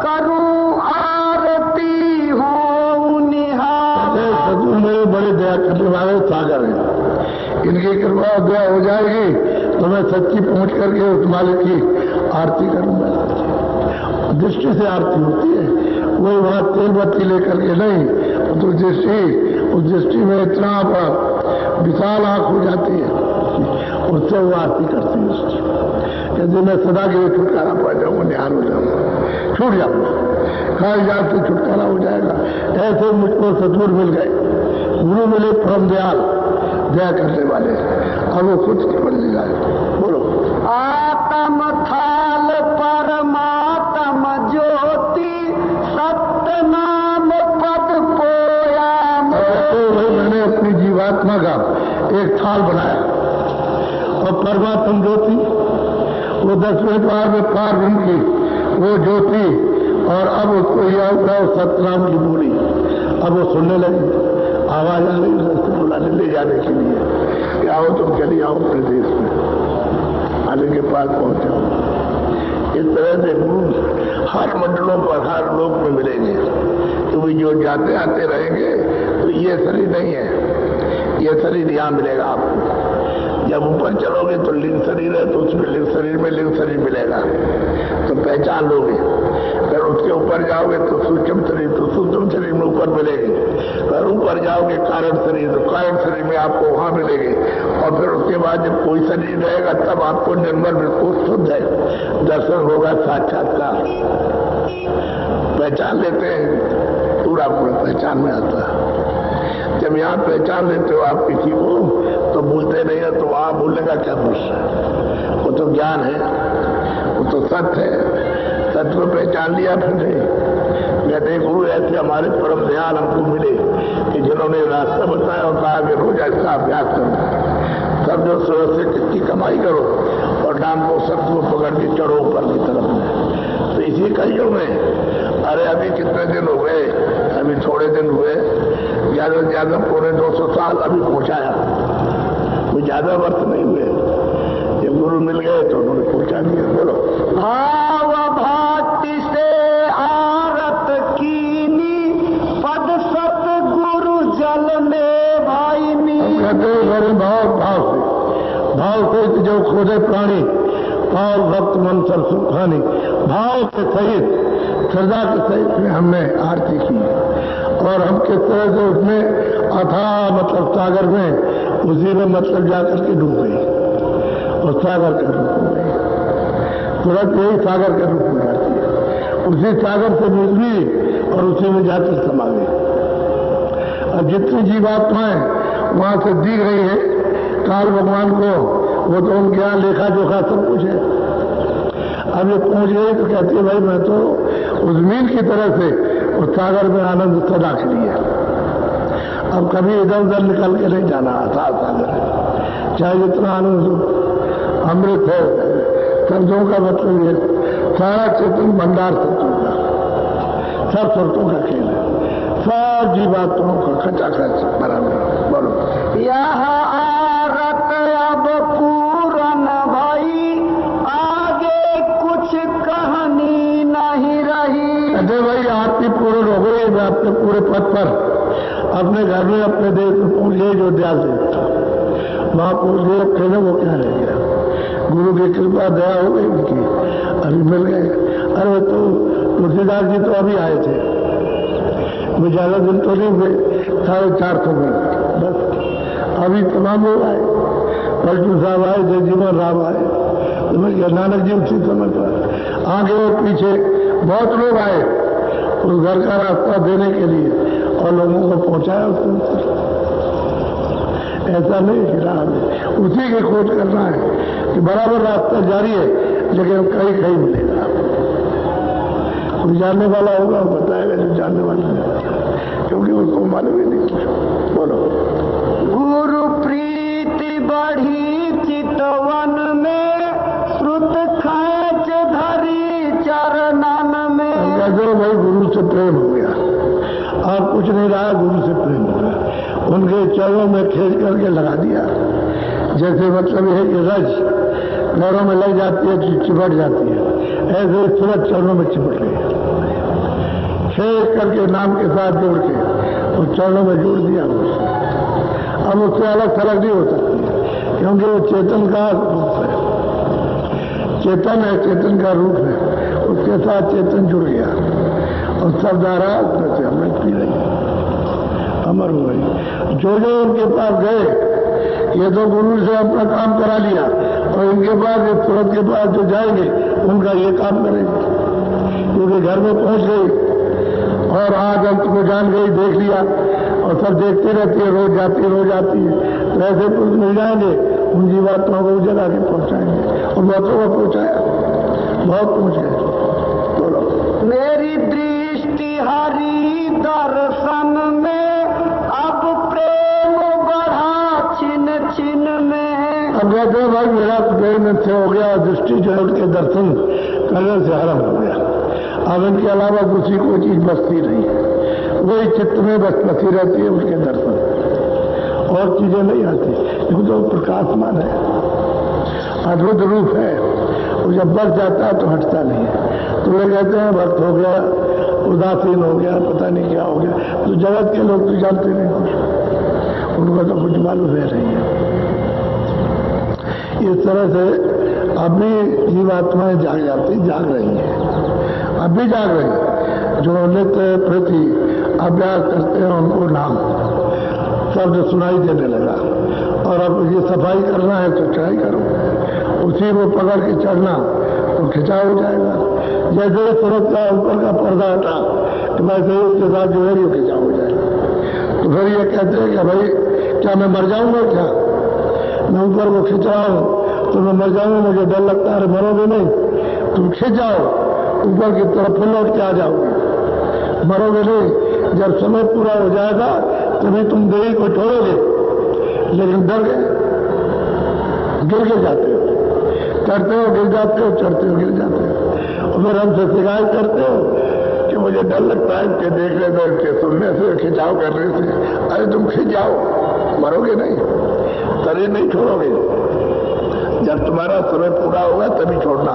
करूं आरती हो निहाल। सतगुरु मेरे बड़े दया करने वाले सागर हैं, इनकी कृपा दया हो जाएगी तो मैं सच्ची पहुंच करके उस मालिक की आरती करूंगा। दृष्टि से आरती होती है, वही वहां तेल बत्ती लेकर के नहीं, तो उस दृष्टि में इतना बड़ा विशाल आंख हो जाती है, उससे वो आरती करती है उसकी। यदि मैं सदा के लिए छुटकारा पा जाऊंगा, निहार हो जाऊंगा, छूट जाऊंगा, खाली जात से छुटकारा हो जाएगा। ऐसे मुझको सतगुरु मिल गए, गुरु मिले परम दयाल, दया करने वाले। अब वो खुद केवल जाए। बोलो। आत्म थाल परमात्म ज्योति, सत्य नाम पद पोया। तो भाई मैंने अपनी जीवात्मा का एक थाल बनाया, और परमात्म ज्योति वो 10वें द्वार में पार की वो ज्योति, और अब उसको यह हुआ सतनाम की बोली। अब वो सुनने लगी, आवाज आ रही है बुलाने ले जाने के लिए कि आओ तुम चली आओ अपने देश में, आने के पास पहुंचाओ। इस तरह से गुरु हर मंडलों पर, हर लोक में मिलेंगे, क्योंकि जो जाते आते रहेंगे तो ये शरीर नहीं है, ये शरीर यहाँ मिलेगा आपको। जब ऊपर चलोगे तो लिंग शरीर है, तो उसमें लिंग शरीर में लिंग शरीर मिलेगा तो पहचान लोगे। फिर उसके ऊपर जाओगे तो सूक्ष्म शरीर, तो सूक्ष्म शरीर में ऊपर मिलेंगे। फिर और ऊपर जाओगे कारण शरीर, तो कारण शरीर में आपको वहां मिलेंगे। और फिर उसके बाद जब कोई शरीर रहेगा तब आपको निर्मल बिल्कुल शुद्ध है दर्शन होगा, साक्षात्कार पहचान लेते हैं, पूरा पूरा पहचान में आता है। जब यहाँ पहचान लेते हो आप किसी को तो भूलते नहीं है, तो आप भूलने का क्या प्रश्न? वो तो ज्ञान है, वो तो सत्य है। सत्य को पहचान लिया फिर नहीं। कहते गुरु ऐसे हमारे परम दयाल हमको मिले कि जिन्होंने रास्ता बताया और कहा कि रोज इसका अभ्यास करो, सब जो सुरक्षित किसकी कमाई करो और डांग को सत्य को पकड़ के चढ़ो ऊपर की तरफ में। तो इसी कहियों में अरे अभी कितने दिन हो गए, अभी थोड़े दिन हुए, ज्यादा से ज्यादा पूरे 200 साल अभी पहुंचाया, कोई ज्यादा वर्ष नहीं हुए। जब गुरु मिल गए तो उन्होंने पहुंचा दिया। बोलो भाव भक्ति से आरत कीनी पद सत गुरु जल में भाईनी। कहते हैं भाव से जो खोजे प्राणी और भक्त मन सर सुखानी, भाव के सहित श्रद्धा के सहित में हमने आरती की और हम किस तरह से उसमें अथाह मतलब सागर में उसी में मतलब जाकर के डूब गई और सागर का रूप हो गई। तुरंत यही सागर का रूप हो जाती है, उसी सागर से निकली और उसी में जाकर समा गई। अब जितनी जीवात्माएं वहां से दिख रही है काल भगवान को, वो तो उनके यहाँ लेखा जोखा सब कुछ है। अब ये पहुंच गई तो कहती है भाई मैं तो उस मील की तरह से उस सागर में आनंद सदा के लिए, अब कभी इधर उधर निकल के नहीं जाना। था सागर है, चाहे जितना आनंद अमृत है, शब्दों का मतलब ये सारा चेतन भंडार शब्दों का, सब शब्दों का खेल है, सब जीवात्माओं का खचाखच बराबर। बोलो यह आरत अब पूरन भाई, आगे कुछ कहानी नहीं रही। अरे भाई आरती पूर्ण हो गई, मैं अपने पूरे पद पर अपने घर में अपने देश में पहुंच गए अयोध्या से, वहां पहुंच गए, फिर वो क्या रह गया? गुरु की कृपा दया हो गई उनकी, अभी मिल गए। अरे तो तुलसीदास जी तो अभी आए थे, वो ज्यादा दिन तो नहीं हुए, 450 में बस। अभी तमाम लोग आए, पलटू साहब आए, जयजीवन राम आए, तो नानक जी उसी समय पर आगे और पीछे बहुत लोग आए उस घर का रास्ता देने के लिए और लोगों को पहुंचाया उसको। ऐसा नहीं कि राह में उसी की खोज करना है कि बराबर रास्ता जारी है, लेकिन कहीं कहीं मिलेगा। कोई जानने वाला होगा वो बताएगा, जो जानने वाला नहीं, क्योंकि उसको मालूम ही नहीं। बोलो गुरु प्रीति बढ़ी चितवन में, श्रुत खैच धरी चरणन में। जो भाई गुरु से प्रेम हो गया, आप कुछ नहीं रहा, गुरु से प्रेम हो गया, उनके चरणों में खींच करके लगा दिया। जैसे मतलब है कि रज पैरों में लग जाती है, चिपट जाती है, ऐसे तुरंत चरणों में चिपट गई, खींच करके नाम के साथ जोड़ के उस चरणों में जोड़ दिया उससे। अब उससे अलग थलग नहीं हो सकती, क्योंकि वो चेतन का रूप है, चेतन है, चेतन का रूप है, उसके साथ चेतन जुड़ गया और सब धारा उसमें से अमृत पी रही, अमर हो गई। जो जो उनके पास गए, ये तो गुरु से अपना काम करा लिया, और इनके पास इस तुरंत के पास जो जाएंगे उनका ये काम करेंगे, क्योंकि घर में पहुंच गई और आज अंत को जान गई, देख लिया, और सब देखते रहती है, रोज जाती है। तो ऐसे पुरुष मिल जाएंगे, उन जीवात्माओं को उस जगह के पहुंचाएंगे, और बहुतों को पहुंचाया, बहुत पहुंच गए। बोलो मेरी दृष्टि हरि दर्शन में, अब प्रेम बढ़ा छिन छिन में। अब कहते हैं भाई मेरा प्रेम से हो गया, दृष्टि जो है उनके दर्शन करने से हरम हो गया। अब इनके अलावा दूसरी कोई चीज बसती नहीं है, वही चित्त में बस बसी रहती है उनके दर्शन, और चीजें नहीं आती, क्योंकि तो प्रकाशमान है, अद्भुत रूप है, वो जब बस जाता है तो हटता नहीं है। तो वे कहते हैं भक्त हो गया, उदासीन हो गया, पता नहीं क्या हो गया। तो जगत के लोग तो जानते नहीं कुछ, उनको तो कुछ मालूम है नहीं है। इस तरह से अभी जीवात्माएं जाग जाती, जाग रही हैं, अभी जाग रही, जो नित्य प्रति अभ्यास करते हैं उनको नाम शब्द सुनाई देने लगा। और अब ये सफाई करना है तो चढ़ाई करो, उसी को पकड़ के चढ़ना तो खिंचाव हो जाएगा। जैसे ही तुरंत का ऊपर का पर्दा हटा तो वैसे ही उसके साथ जो है ये खिंचाव हो जाएगा। तो फिर ये कहते हैं कि भाई क्या मैं मर जाऊंगा, क्या मैं ऊपर को खिंच रहा हूँ तो मैं मर जाऊंगा, मुझे डर लगता है। मरोगे नहीं, तुम खिंच जाओ ऊपर की तरफ, फिर लौट के आ जाओगे, मरोगे नहीं। जब समय पूरा हो जाएगा तभी तुम देही को छोड़ोगे। लेकिन डर गए, गिर के जाते हो, चढ़ते हो गिर जाते हो, चढ़ते हो गिर जाते हो। और फिर हमसे शिकायत करते हो कि मुझे डर लगता है कि देखने से, के सुनने से, खिंचाव करने से। अरे तुम खिंच जाओ, मरोगे नहीं, शरीर नहीं छोड़ोगे। जब तुम्हारा समय पूरा होगा तभी छोड़ना।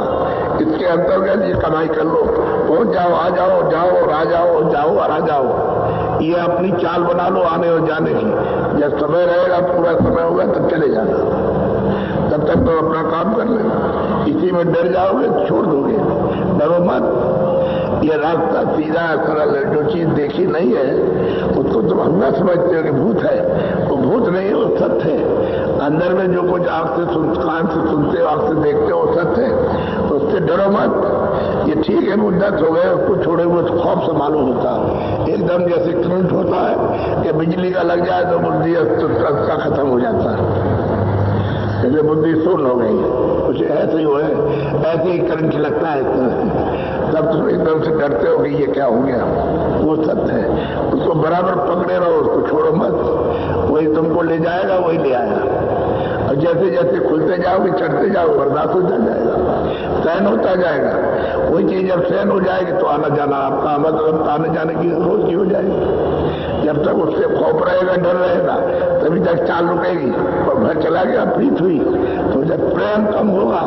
इसके अंतर्गत ये कमाई कर लो, पहुंच जाओ, आ जाओ, जाओ और आ जाओ, जाओ और आ जाओ। ये अपनी चाल बना लो आने और जाने की। जब समय रहेगा, पूरा समय होगा तब चले जाना, तब तक तो अपना काम कर लेना। इसी में डर जाओगे छोड़ दोगे, डरो मत। ये रास्ता सीधा सरल है। जो चीज देखी नहीं है उसको तुम हमला समझते हो कि भूत है, वो भूत नहीं है, वो सत्य है। अंदर में जो कुछ आंख से कान से सुनते हो, आंख से देखते हो, वो सत्य है। उससे डरो मत। ये ठीक है मुद्दत हो गए, उसको छोड़े हुए तो खौफ से मालूम होता है। एकदम जैसे करंट होता है कि बिजली का लग जाए तो बुद्धि का खत्म हो जाता है, जैसे बुद्धि शून्य हो गई, कुछ ऐसे ही हुए, ऐसे ही करंट लगता है इस तरह से। तब तुम एकदम से डरते हो कि ये क्या हो गया। वो सत्य है, उसको बराबर पकड़े रहो, उसको छोड़ो मत। वही तुमको ले जाएगा, वही ले आएगा। और जैसे जैसे खुलते जाओगे, चढ़ते जाओ, बर्दाश्त होता जाएगा, सहन होता जाएगा। वही चीज जब सहन हो जाएगी तो आना जाना आपका मतलब आने जाने की रोज की हो जाएगी। जब तक उससे खौफ रहेगा, डर रहेगा, तभी तक चाल रुकेगी। और घर चला गया, प्रीत हुई, तो जब प्रेम कम होगा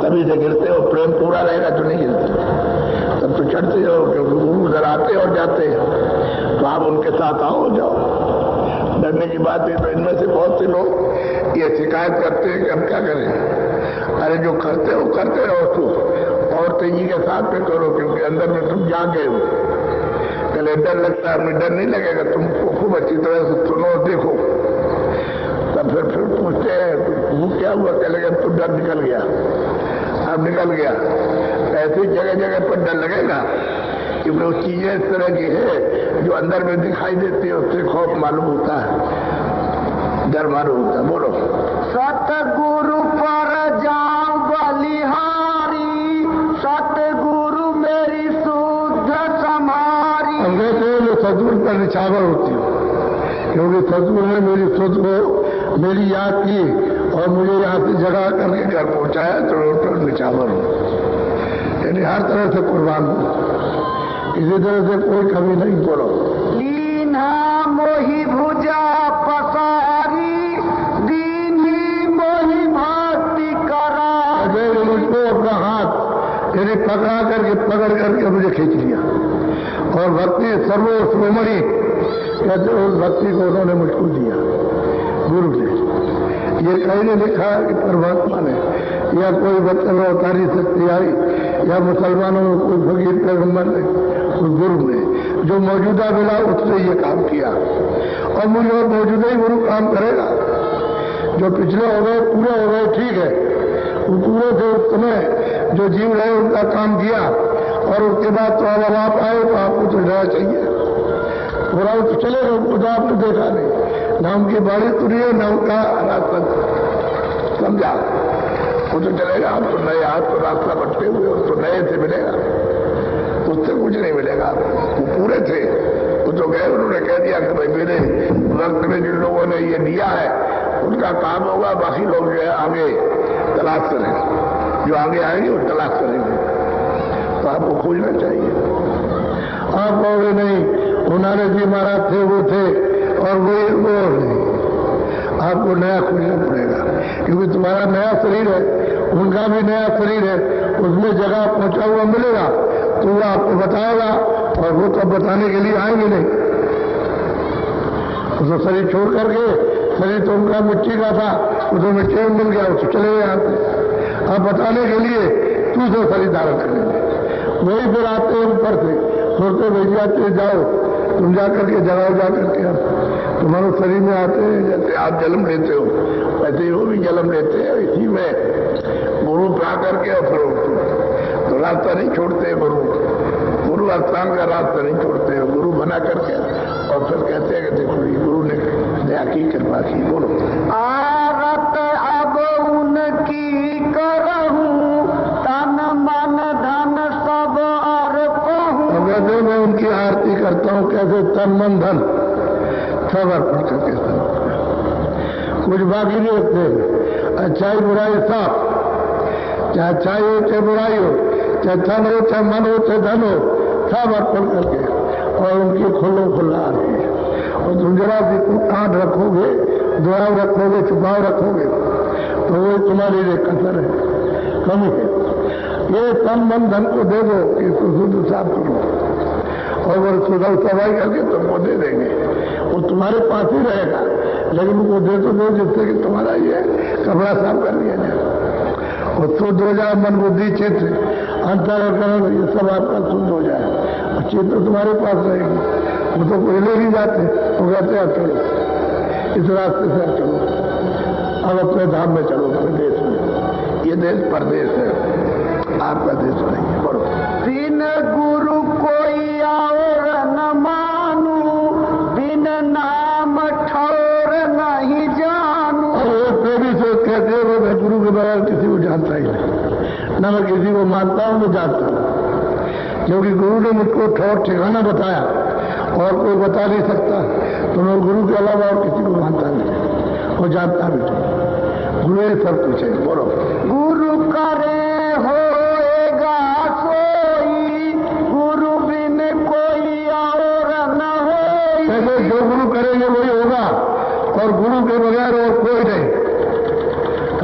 तभी से गिरते हो। प्रेम पूरा रहेगा तो नहीं गिरते, तब तो चढ़ते जाओ, क्योंकि गुरु उधर आते और जाते हैं तो आप उनके साथ आओ जाओ। डरने की बात है। तो इनमें से बहुत से लोग ये शिकायत करते हैं कि हम क्या करें। अरे जो करते हो करते रहो तुम, और तेजी के साथ में करो, क्योंकि अंदर में तुम जाग गए हो। पहले डर लगता है, हमें डर नहीं लगेगा। तुमको खूब अच्छी तरह से सुनो, देखो, तब फिर पूछते हैं वो क्या हुआ, कह लगे तो डर निकल गया, अब निकल गया। ऐसी जगह जगह पर डर लगेगा, क्योंकि वो चीजें इस तरह की है जो अंदर में दिखाई देती है, उससे खौफ मालूम होता है, डर मालूम होता है। बोलो, सतगुरु पर जाऊं बलिहारी, सतगुरु मेरी शुद्ध समारी। हम कहते हैं मैं सतगुरु पर निछावर होती हूँ, क्योंकि सतगुरु ने मेरी शुद्ध को मेरी याद की और मुझे यहाँ से जगह करके घर पहुँचाया, तो निछावर हूँ। यानी हर तरह से कुर्बान हूँ, किसी तरह से कोई कमी नहीं। बोलो, लीना मोहि भुजा पसारी, दीनी मोहि भक्ति करा। मुझको अपना हाथ यानी पकड़ करके मुझे खींच लिया, और भक्ति सर्वोश्रोमणि कहते उस भक्ति को उन्होंने मुझको दिया, गुरु ने। ये कहीं नहीं लिखा कि परमात्मा ने या कोई बच्चन अवतारी शक्ति आई या मुसलमानों में कोई फकीर पैगंबर ने, उस गुरु ने जो मौजूदा मिला उससे ये काम किया। और मुझे और मौजूदा ही गुरु काम करेगा। जो पिछले हो गए पूरे हो गए, ठीक है, वो पूरे थे उस समय जो जीव रहे उनका काम किया, और उसके बाद तो अब आप आए तो आपको तो रहना चाहिए। पूरा तो चलेगा, उनको तो आपने देखा नहीं, ना उनकी बाड़ी तुरी है, ना उनका रास्ता समझा, वो तो चलेगा। आप तो नए हाथ तो रास्ता भटके हुए, तो नए से मिलेगा, उससे कुछ नहीं मिलेगा। वो पूरे थे, वो तो गए, उन्होंने कह दिया कि भाई मेरे वक्त में जिन लोगों ने ये दिया है उनका काम होगा, बाकी लोग जो है आगे तलाश करेंगे, जो आगे आएंगे वो तलाश करेंगे। तो आपको खोजना चाहिए। आप कहोगे नहीं उन्होंने जी महाराज थे, वो थे, और वो नहीं, आपको नया खोजना पड़ेगा, क्योंकि तुम्हारा नया शरीर है, उनका भी नया शरीर है, उसमें जगह पहुंचा हुआ मिलेगा तो वो आपको बताएगा, और वो तो बताने के लिए आएंगे नहीं। उसको शरीर छोड़ करके, शरीर तो उनका मिट्टी का था, वो तो मिट्टी में मिल गया, उसको चले गए यहाँ से। अब बताने के लिए दूसरा शरीर धारण करेंगे, वही फिर आते हैं ऊपर से, सोचते भैया जाओ तुम जा करके जगाओ, जा करके तुम्हारे शरीर में आते हैं, जैसे आप जन्म लेते हो वैसे ही वो भी जन्म लेते हैं। इसी में गुरु पे आकर के और फिर तो रास्ता नहीं छोड़ते गुरु स्थान का रास्ता नहीं छोड़ते, गुरु बना करके और फिर कहते हैं कि देखो ये गुरु ने दया की, कृपा की। बोलो आरत अब उनकी करहूं, तन मन धन सब अर्पहूं। अब वैसे मैं उनकी आरती करता हूँ, कैसे तन मन धन सब अर्पण करके कुछ बाकी नहीं रखते। अच्छाई बुराई सब, चाहे अच्छाई हो चाहे बुराई हो, चाहे धन हो चाहे मन हो चाहे धन हो, सब अर्पण करके और उनकी खुल्ला आरती है। और तुम जरा सी आंट रखोगे, दुआव रखोगे, छुपाव रखोगे तो वो तुम्हारी लिए कसर है, कमी है। ये तन मन धन को दे दो कि इसको शुद्ध साफ करो और वो सुधार सफाई करके तुमको दे देंगे, वो तुम्हारे पास ही रहेगा। लेकिन उनको दे तो दो जिससे कि तुम्हारा ये कपड़ा साफ कर दिया जाए और शुद्ध हो जाए, मन बुद्धि चित्त अंतःकरण ये सब आपका शुद्ध हो जाए और चित्त तो तुम्हारे पास रहेगी। वो तो कोई ले ही जाते, वो कहते हैं चलो इस रास्ते से चलो, अब अपने धाम में चलो, अपने देश में। ये देश परदेश है, आपका देश नहीं है। बोलो बिन गुरु कोई और न मानू, बिन नाम ठौर नहीं जानू। वो भी सोच कहते हैं वो मैं गुरु के बगैर किसी को जानता ही नहीं, न मैं किसी को मानता हूँ न जानता हूँ, क्योंकि गुरु ने मुझको ठौर ठिकाना बताया और कोई बता नहीं सकता, तो मैं गुरु के अलावा और किसी को मानता नहीं और जानता भी नहीं। गुरु ये सब कुछ है। बोलो गुरु करे होएगा सोई, गुरु बिन कोई और न होई। ऐसे जो गुरु करेंगे वही होगा और गुरु के बगैर और कोई नहीं।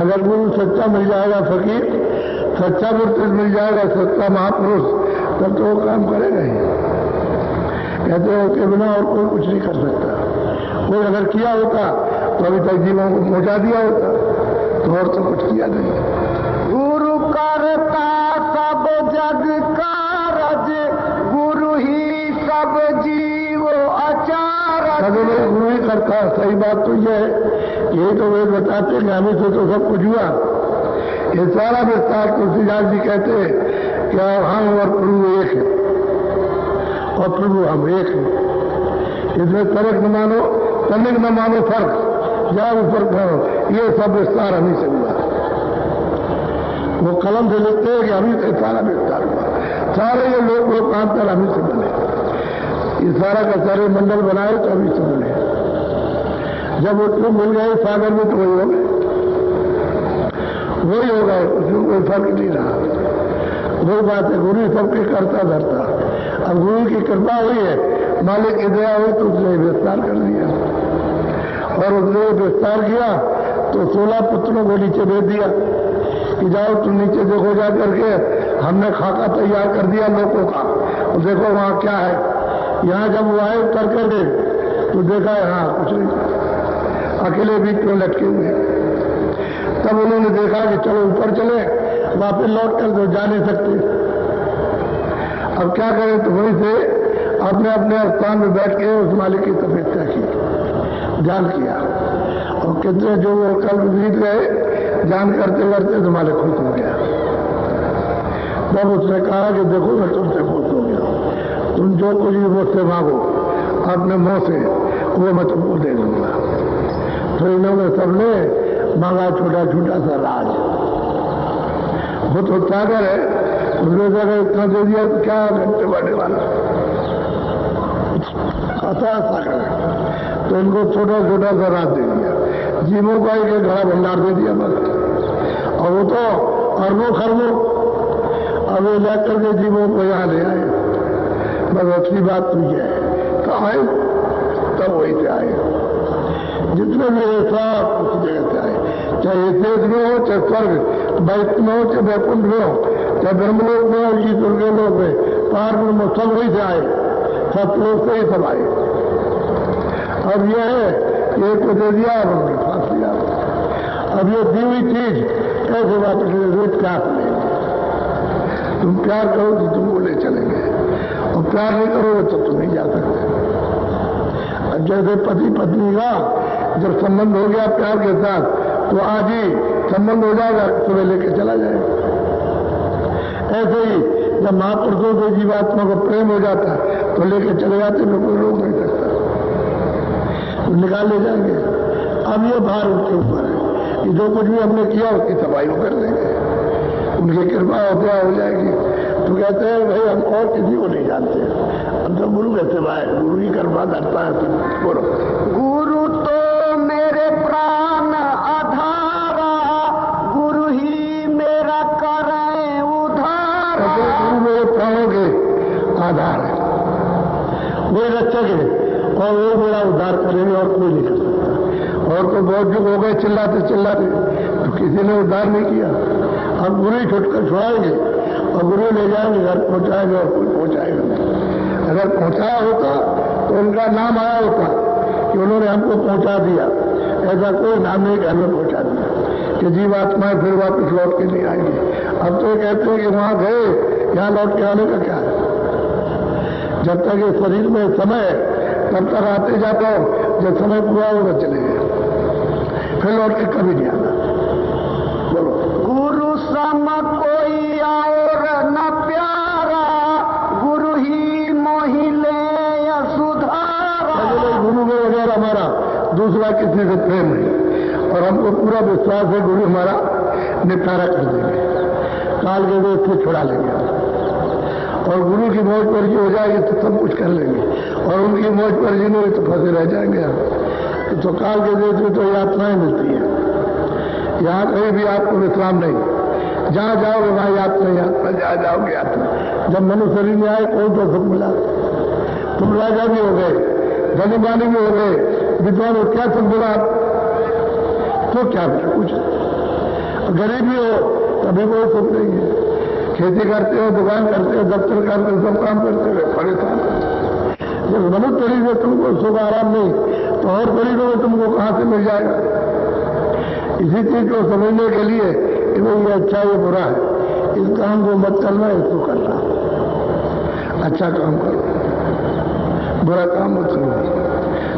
अगर गुरु सच्चा मिल जाएगा, फकीर सच्चा पुरुष मिल जाएगा, सच्चा महापुरुष, तब तो वो काम करेगा ही। कहते हो के बिना और कोई कुछ नहीं कर सकता। कोई अगर किया होता तो अभी तक जीवों को पहुंचा दिया होता, तो और तो कुछ किया नहीं। गुरु करता सब जग कारज, गुरु ही सब जीव अचारज। अगर गुरु ही करता, सही बात तो ये है, यही तो वे बताते हैं कि हमें से तो सब कुछ हुआ। ये सारा विस्तार तुलसीदास जी कहते हैं कि हम और प्रभु एक है और प्रभु हम एक है। इसमें तर्क न मानो, तनिक न मानो फर्क, जाओ ऊपर करो, ये सब विस्तार हमी से हुआ। वो कलम से लिखते हैं कि हमी से सारा विस्तार हुआ, सारे ये लोग लोकांतर हमी से बने, ये सारा का सारे मंडल बनाए तो हमी से बने। जब उसको मिल गए सागर में तो वही हो गए, वही हो गए, उसमें कोई फर्क नहीं रहा। वही बात है, गुरु सबके करता धरता। अब गुरु की कृपा हुई है, मालिक की दया हुई तो उसने विस्तार कर दिया और उसने विस्तार किया तो 16 पुत्रों को नीचे भेज दिया कि जाओ तुम नीचे देखो, जा करके हमने खाका तैयार कर दिया लोगों का, और देखो वहां क्या है। यहाँ जब वो आए उतर कर दे तो देखा यहाँ कुछ नहीं, अकेले बीच में लटके हुए। तब उन्होंने देखा कि चलो ऊपर चले, वापस लौट कर तो जा नहीं सकते, अब क्या करें। तो वहीं से अपने अपने स्थान में बैठ के उस मालिक की तपस्या की, ध्यान किया, और कितने जो वो कल बीत गए ध्यान करते करते तो मालिक खुश हो गया। तब उसने कहा कि देखो मैं तुमसे खुश हो गया, तुम जो कुछ भी मुझसे मांगो अपने मुंह से वो मैं तुमको दे दूंगा। तो इन्होंने सबने मांगा छोटा छोटा सा राज, वो तो सागर है, उसने अगर इतना दे दिया तो क्या घंटे बढ़ने वाला, आता सागर है। तो इनको छोटा छोटा सा राज दे दिया, जीवों का एक घड़ा भंडार दे दिया बस। और वो तो अरबों खरबों, अब वो जा करके जीवों को यहाँ ले आए। बस अच्छी बात तो ये है, तो आए तब वहीं से आए, जितने भी सब उस जगह से आए, चाहे देश में हो, चाहे स्वर्ग वैष्णव में हो, चाहे वैकुंठ में हो, चाहे ब्रह्मलोक में हो, की दुर्गे लोक में, पहाड़ में, सब वहीं से आए, सब लोग से ही सब आए। अब यह है कि एक को दे दिया और उन्होंने फांस दिया। अब ये दी हुई चीज कैसे वापस रोज प्यार लेंगे। तुम प्यार करो तो तुमको ले चलेंगे, और प्यार नहीं करोगे तो तुम नहीं जा सकते। अब जैसे पति पत्नी का जब संबंध हो गया प्यार के साथ, तो आज ही संबंध हो जाएगा, सुबह लेके चला जाएगा। ऐसे ही जब महापुरुषों से जीवात्मा को प्रेम हो जाता है तो लेके चले जाते, लोग कोई रोक नहीं सकता, तो निकाल ले जाएंगे। अब ये भार उनके ऊपर है कि जो कुछ भी हमने किया उसकी सफाई वो कर देंगे, उनकी कृपा हो जाएगी। तो कहते हैं भाई हम और किसी को नहीं जानते, हम तो गुरु कहते भाई, गुरु की कृपा करता है। तो बोलो, गुरु तो मेरे प्राण आधारा, गुरु ही मेरा करे उधारा। गुरु मेरे प्राणों के आधार है, वही रक्षक है और वो मेरा उद्धार करेंगे और कोई नहीं कर सकता। और तो बहुत जो हो गए चिल्लाते चिल्लाते, तो किसी ने उद्धार नहीं किया। हम गुरु ही छुड़ाएंगे और गुरु ले जाएंगे, घर पहुंचाएंगे और कोई पहुंचाएगा नहीं। अगर पहुंचाया होता तो उनका नाम आया होता कि उन्होंने हमको पहुंचा दिया, ऐसा कोई नाम नहीं कि हमें पहुंचा दिया कि जीवात्माएं फिर वापस लौट के नहीं आएंगी। अब तो कहते हैं कि वहां गए, यहाँ लौट के आने का क्या है? जब तक ये शरीर में समय है तब तक आते जाते हो, जब समय पूरा होगा चले गए, फिर लौट के कभी नहीं आना। बोलो, गुरु सम कोई और न प्यारा, गुरु ही मोहिले सुधारा। गुरु के बगैर हमारा दूसरा किसी से प्रेम नहीं, और हमको पूरा विश्वास है गुरु हमारा निपटारा कर देंगे, काल के देश से छुड़ा लेंगे। और गुरु की मौज पर जी हो जाएगी तो सब कुछ कर लेंगे, और उनकी मौज पर जी नहीं तो फंसे रह जाएंगे। तो काल के देश में तो यातनाएं मिलती है, यहाँ कहीं भी आपको विश्राम नहीं, जहाँ जाओगे वहाँ यात्रा, जहाँ जाओगे यात्रा। जब मनुष्य शरीर में आए कौन तो सुख मिला? तुम राजा भी हो गए, धनी मानी भी हो गए, विद्वान हो, क्या सुख मिला? तो क्या मिला? कुछ। गरीब भी हो तभी कोई सुख नहीं है। खेती करते हो, दुकान करते हो, दफ्तर करते हो, सब काम करते हुए परेशान। जब मनुष्य शरीर में तुमको सुख आराम नहीं, तो और शरीरों में तुमको कहां से मिल जाएगा? इसी चीज को समझने के लिए कि भाई ये अच्छा ये बुरा है, इस काम को मत करना, इसको करना। अच्छा काम करो, बुरा काम मत करो।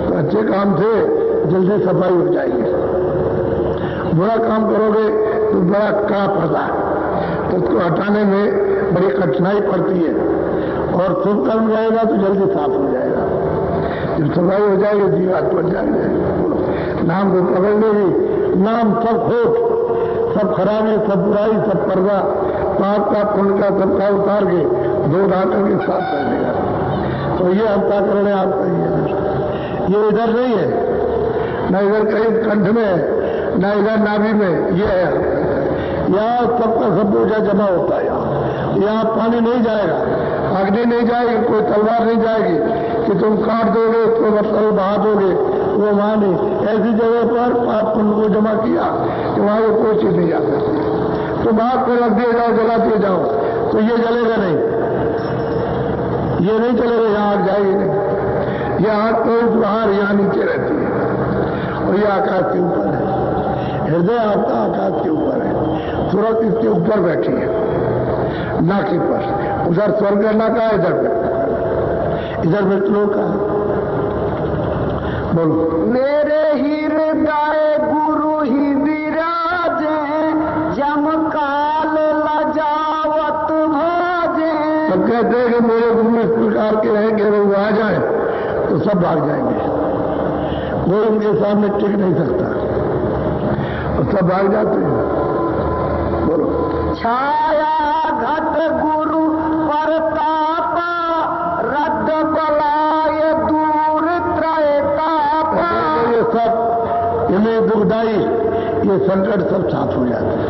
तो अच्छे काम से जल्दी सफाई हो जाएगी। बुरा काम करोगे तो बड़ा कड़ा पड़ता है, तो उसको हटाने में बड़ी कठिनाई पड़ती है। और शुभ कर्म रहेगा तो जल्दी साफ हो जाएगा। जब सफाई हो जाएगी जीवात बन जाएंगे। नाम को पकड़ लेगी, नाम सब खोट, सब खराबी, सब बुराई, सब पर्दा, पाप का पुण्य का सबका उतार के दो डाकर के साथ कर देगा। तो ये अंतःकरण है आपका, ये इधर नहीं है, न इधर कहीं कंठ में है, न इधर नाभि में, ये है। यहाँ सबका सब बोझा जमा होता है। यहाँ पानी नहीं जाएगा, अग्नि नहीं जाएगी, कोई तलवार नहीं जाएगी कि तुम काट दोगे उसको मतलब बहा दोगे, वो वहां नहीं। ऐसी जगह पर पाप पुण्य को जमा किया कि वहां ये कोई चीज नहीं जा सकती। तुम आग पर रख दिए जाओ, जला दिए जाओ, तो ये जलेगा नहीं, ये नहीं चलेगा, यहाँ आग जाएगी नहीं। ये आग तो बाहर यहाँ नीचे रहती है, और ये आकाश के ऊपर है। हृदय आपका आकाश के ऊपर है, सूरत इसके ऊपर बैठी है, नाक पर। उधर स्वर्ग ना का, इधर मृत्यु का। बोलो, मेरे हृदय गुरु ही विराजे, जम काल लजावत भाजे। सब कहते हैं कि मेरे गुरु इस प्रकार के हैं कि वो आ जाए तो सब भाग जाएंगे, वो उनके सामने टिक नहीं सकता, और सब भाग जाते हैं। बोलो, छाया घट गुरु परतापा, रद्द बलाय दूर त्रयतापा। ये सब इन्हें दुखदाई, ये संकट सब साफ हो जाते हैं।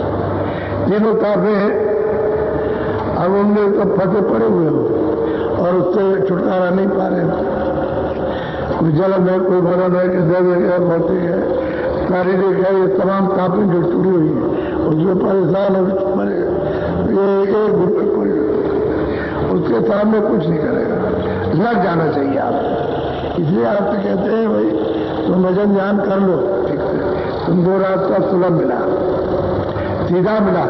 तीनों तापे हैं, अब उनमें सब फंसे पड़े हुए हो और उससे छुटकारा नहीं पा रहे। कोई जलन है, कोई मरण है, दैविक है, भौतिक है, शारीरिक है, ये तमाम तापें जो शुरू हुई है उसमें परेशान है। ये एक रुपये कोई उसके सामने कुछ नहीं करेगा, लग जाना चाहिए आप। इसलिए आपसे कहते हैं भाई तुम भजन ध्यान कर लो ठीक से, तुमको रास्ता सुलभ मिला, सीधा मिला,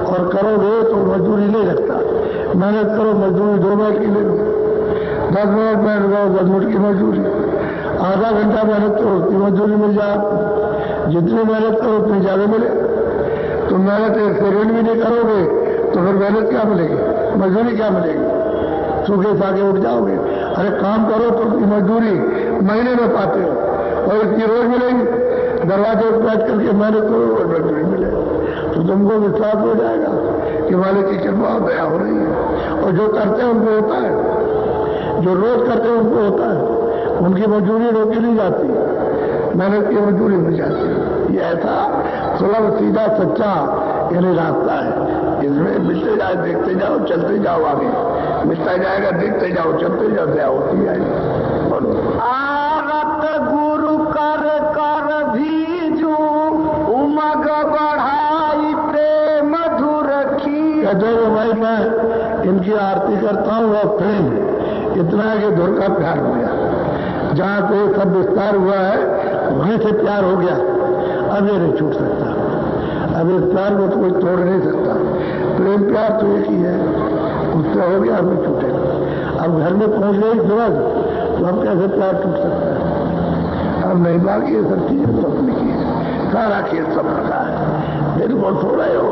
और करोगे तो मजदूरी नहीं लगता। मेहनत करो, मजदूरी 2 मिनट की ले लो, 10 मिनट में लगाओ 10 मिनट की मजदूरी। आधा घंटा मेहनत करो उतनी मजदूरी मिल जाए, जितनी मेहनत करो उतनी ज्यादा मिले। तुम मेहनत 1 सेकंड भी नहीं करोगे तो फिर मेहनत क्या मिलेगी, मजदूरी क्या मिलेगी? सूखे सागे उठ जाओगे। अरे काम करो तो मजदूरी महीने में पाते हो और इसकी रोज मिलेगी। दरवाजे पर बैठ करके मेहनत करो और मजदूरी मिले तो तुमको विश्वास हो जाएगा कि मालिक की कृपा और दया हो रही है। और जो करते हैं उनको होता है, जो रोज करते हैं उनको होता है, उनकी मजदूरी रोकी नहीं जाती, मेहनत की मजदूरी मिल जाती है। ये ऐसा सुलभ सीधा सच्चा यानी रास्ता है, इसमें मिलते जाए, देखते जाओ, चलते जाओ, आगे मिलता जाएगा, देखते जाओ, चलते जाओ, दया होती जाएगी। बोलो आरत गुरु कर कर भीजू उमग बढ़ाई प्रेम मधुर की। कहते हो भाई मैं इनकी आरती करता हूँ और प्रेम इतना है कि धुर का प्यार हो गया। जहाँ से सब विस्तार हुआ है वहीं से प्यार हो गया, अब ये नहीं छूट सकता। अब इस प्यार को तो कोई तोड़ नहीं सकता। प्रेम प्यार तो एक ही है, उससे हो गया, अब नहीं छूटेगा। अब घर में पहुंच गई सूरज तो अब कैसे प्यार टूट सकता है? अब नहीं, बाकी ये सब चीजें स्वप्न की है, सारा खेल स्वप्न का है। दिन को सो रहे हो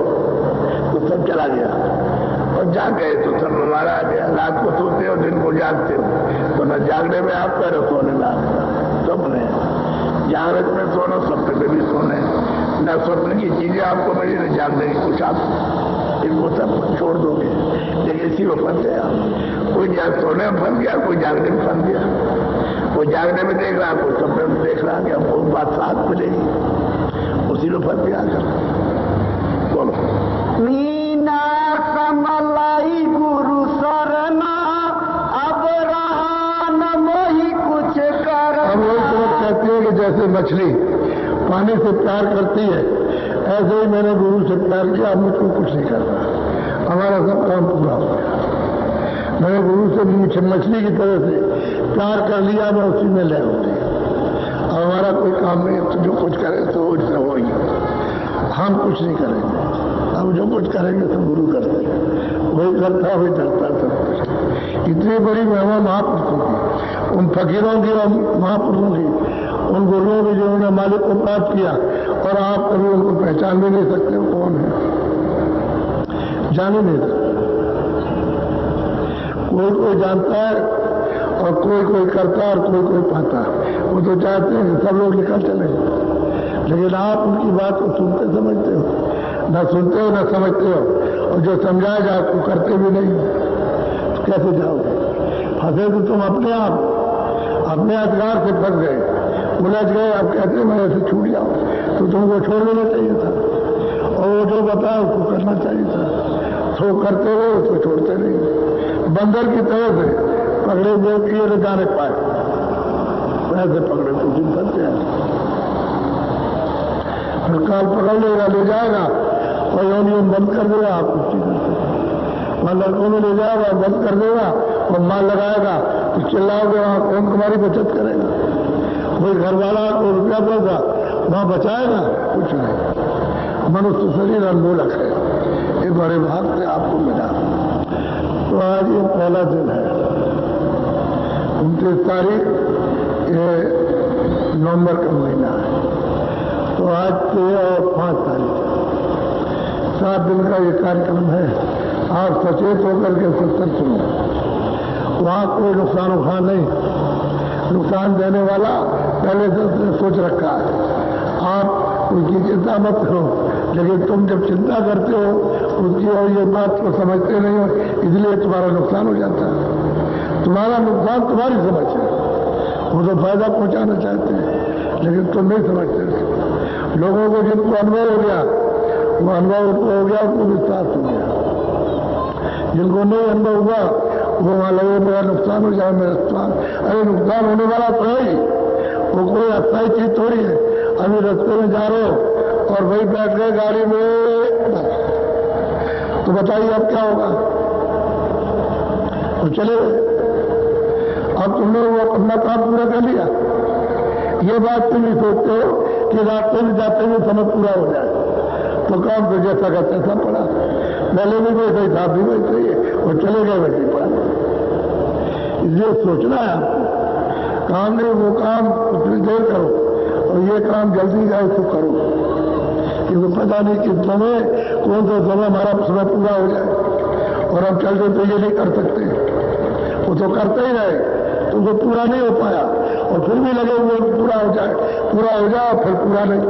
तो सब चला गया और जाग गए तो सब हमारा आ गया। रात को सोते हो, दिन को जागते हो, तो न जागने में आपका न सोने में आपका। स्वप्न जागृत में सोना, स्वप्न में भी सोने, न स्वप्न की चीजें आपको मिली न जागने की कुछ आप, इनको सब छोड़ दोगे। लेकिन इसी में फंस गया, कोई सोने में फंस गया, कोई जागने में फंस गया, कोई जागने में देख रहा, कोई स्वप्न में देख रहा कि हमको बात साथ मिलेगी, उसी में फंस गया। बोलो मीना समलाई गुरु सरना अब रहा न मोही कुछ कर। अब वही तो कहते हैं कि जैसे मछली पानी से प्यार करती है, ऐसे ही मैंने गुरु से प्यार किया, अब मुझको कुछ नहीं करना, हमारा सब काम पूरा हो गया। मैंने गुरु से मछली की तरह से प्यार कर लिया, मैं उसी में लय होती। अब हमारा कोई काम नहीं, तो जो कुछ करे तो उससे हो ही, हम कुछ नहीं करेंगे। अब जो कुछ करेंगे तो गुरु करते हैं, वही करता वही करता सब कुछ। इतनी बड़ी महिमा महापुरुषों की, उन फकीरों की और महापुरुषों की, उन गुरुओं की जिन्होंने मालिक को प्राप्त किया, और आप कभी उनको पहचान भी नहीं सकते हो कौन है, जान ही नहीं सकते। कोई कोई जानता है और कोई कोई करता है और कोई कोई पाता है। वो तो चाहते हैं कि सब लोग निकल चले, लेकिन आप उनकी बात को सुनते समझते हो, न सुनते हो न समझते हो, और जो समझाया जाए आपको करते भी नहीं, तो कैसे जाओगे? फंसे तो तुम अपने आप, अपने अधिकार से फंस गए, उलझ गए। आप कहते हैं मैं ऐसे छूट जाऊं, तो तुमको छोड़ देना चाहिए था, और वो जो बताया उसको करना चाहिए था। सो करते हो उसको छोड़ते नहीं, बंदर की तरह से पकड़े जो किए न जाने पाए, वैसे पकड़े तो दिन फंसते हैं। फिर काल पकड़ लेगा, ले जाएगा और योनियम बंद कर देगा, आप कुछ नहीं कर सकते। वहां लड़कों में ले जाएगा, बंद कर देगा और माल लगाएगा, तो चिल्लाओगे, वहां कौन तुम्हारी बचत करेगा? कोई घर वाला को रुपया देगा, वहां बचाएगा? कुछ नहीं। मनुष्य शरीर अनमोलक है, ये बड़े भाग से आपको मिला। तो आज ये पहला दिन है, 29 तारीख, ये नवंबर का महीना है। तो आज 3 और 5 तारीख 7 दिन का ये कार्यक्रम है। आप सचेत होकर के सत्संग सुनो, वहां कोई नुकसान उठा नहीं, नुकसान देने वाला पहले से उसने सोच रखा है। आप उसकी चिंता मत करो, लेकिन तुम जब चिंता करते हो उसकी और ये बात को समझते नहीं हो, इसलिए तुम्हारा नुकसान हो जाता है। तुम्हारा नुकसान तुम्हारी समझ है, वो तो फायदा पहुंचाना चाहते हैं, लेकिन तुम नहीं समझते। लोगों को जिनको अनुभव हो गया, वो अनुभव उनको हो गया, उनको विश्वास हो गया। जिनको नहीं अनुभव हुआ, वो वहां लगे मेरा नुकसान हो जाए, मेरा नुकसान। अरे नुकसान होने वाला तो है ही, वो कोई अस्थायी चीज थोड़ी है। अभी रास्ते में जा रहे हो और वही बैठ गए गाड़ी में, तो बताइए अब क्या होगा? तो चले अब तुमने वो अपना काम पूरा कर लिया। ये बात तुम नहीं सोचते हो कि रास्ते में जाते हुए समय पूरा हो जाए, तो काम तो जैसा का तैसा पड़ा, पहले भी वैसे ही था, भी वैसे ही है, और चले गए वैसे ही पड़ा। इसलिए सोचना है आपको, काम नहीं, वो काम उतनी देर करो और ये काम जल्दी जाए तो करो, क्योंकि पता नहीं किस समय कौन सा समय हमारा समय पूरा हो जाए और हम चलते तो ये नहीं कर सकते। वो तो करते ही रहे तो वो पूरा नहीं हो पाया और फिर भी लगे वो पूरा हो जाए और फिर पूरा नहीं।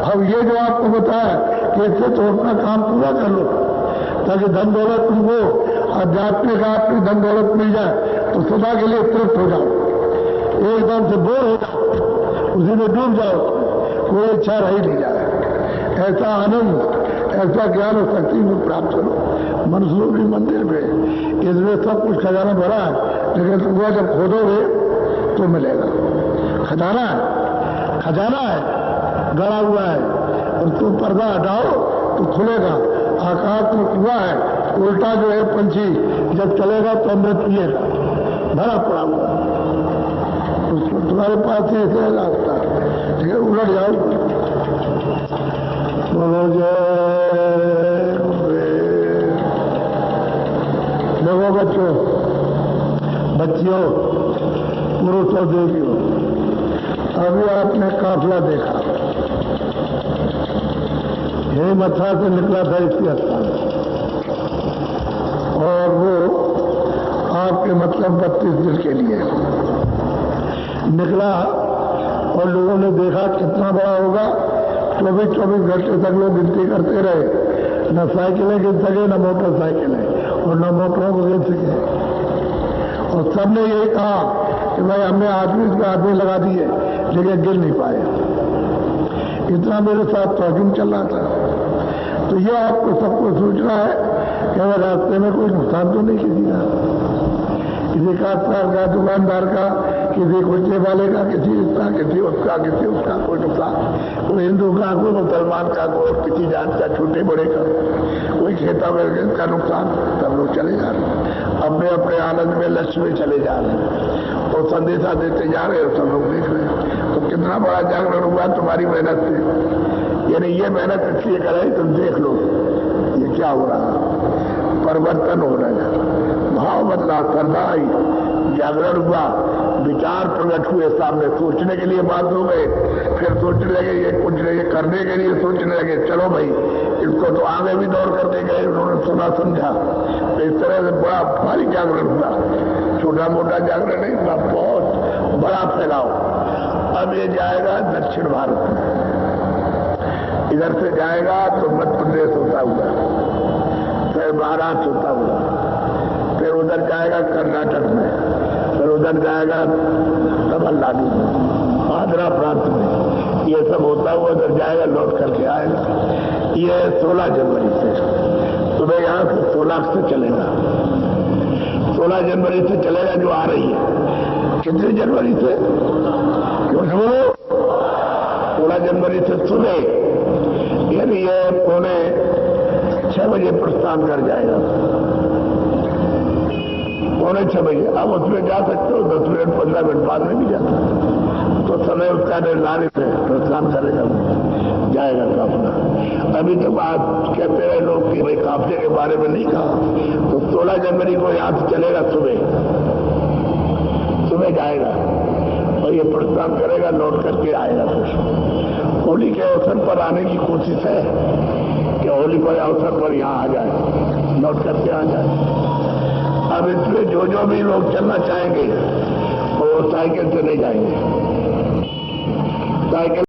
अब ये जो आपको बताया कि इससे तो अपना काम पूरा कर लो ताकि धन दौलत तुमको आध्यात्मिक आपकी धन दौलत मिल जाए तो सदा के लिए तृप्त हो जाओ, एकदम से बोर हो जाओ, उसी में डूब जाओ, कोई इच्छा रह नहीं जाए। ऐसा आनंद, ऐसा ज्ञान और शक्ति में प्राप्त करो। मनसूबी मंदिर में इसमें सब कुछ खजाना भरा है, लेकिन तुमको जब खोदोगे तो मिलेगा। खजाना है गड़ा हुआ है और तुम पर्दा हटाओ तो खुलेगा। आकाश में कुआं है, उल्टा जो है पंछी जब चलेगा तो अमृत पिएगा, भरा पड़ा हुआ उसको तुम्हारे पास ही ऐसे रास्ता, ठीक है, उलट जाओ। बोलो जय देखो बच्चियों, पुरुषों, देवियों, अभी आपने काफिला देखा, यही मथुरा से निकला था इसकी स्थान और वो आपके मतलब 32 दिन के लिए निकला और लोगों ने देखा कितना बड़ा होगा। 24 घंटे तक लोग गिनती करते रहे, न साइकिलें गिन सके न मोटरसाइकिलें और न मोटरों को गिन सके और सबने यही कहा कि भाई हमने आदमी लगा दिए लेकिन गिन नहीं पाए। इतना मेरे साथ ट्रैकिंग चल रहा था। तो ये आपको सबको सोचना है कि अगर रास्ते में कोई नुकसान तो नहीं किसी का, किसी काश्तकार का, दुकानदार का, किसी कुल्चे वाले का, किसी उसका कोई नुकसान, कोई हिंदू का, कोई मुसलमान का, कोई किसी जात का, छोटे बड़े का, कोई खेता वर्ग का नुकसान। सब लोग चले जा रहे हैं अपने अपने आनंद में, लक्ष्य में चले जा रहे हैं और संदेशा देते जा रहे हैं, सब लोग देख रहे हैं। तो कितना बड़ा जागरण हुआ तुम्हारी मेहनत से। यानी ये मेहनत इसलिए कराई, तुम देख लो ये क्या हो रहा, परिवर्तन हो रहा है, भाव बदला, श्रद्धा आई, जागरण हुआ, विचार प्रकट हुए सामने, सोचने के लिए बात हो गए, फिर सोचने लगे ये कुछ ये करने के लिए सोचने लगे, चलो भाई इसको तो आगे भी दौड़ करते गए, उन्होंने सुना समझा। तो इस तरह से बड़ा भारी जागरण हुआ, छोटा मोटा जागरण नहीं हुआ, बहुत बड़ा फैलाव। अब ये जाएगा दक्षिण भारत में, इधर से जाएगा तो मध्य प्रदेश होता हुआ, फिर महाराष्ट्र होता हुआ, फिर उधर जाएगा कर्नाटक में, फिर उधर जाएगा तमिलनाडु में, आंध्रा प्रांत में, ये सब होता हुआ उधर जाएगा, लौट करके आएगा। ये 16 जनवरी से, सुबह यहां से 16 से चलेगा, 16 जनवरी से चलेगा जो आ रही है। कितनी जनवरी से? क्यों बोलो? 16 जनवरी से सुबह, यानी ये 6:45 बजे प्रस्थान कर जाएगा, 6:45 बजे। अब उसमें जा सकते हो 10 मिनट 15 मिनट बाद में भी जा सकते हो, तो समय उसका निर्धारित है, प्रस्थान करेगा, जाएगा काफिला। अभी तो बात कहते रहे लोग कि भाई काफिले के बारे में नहीं कहा, तो 16 जनवरी को यहां से चलेगा, सुबह जाएगा और ये प्रस्थान करेगा, लौट करके आएगा। फिर होली के अवसर पर आने की कोशिश है कि होली के अवसर पर यहाँ आ जाए, लौट करके आ जाए। अब इसमें जो भी लोग चलना चाहेंगे वो साइकिल से नहीं जाएंगे, साइकिल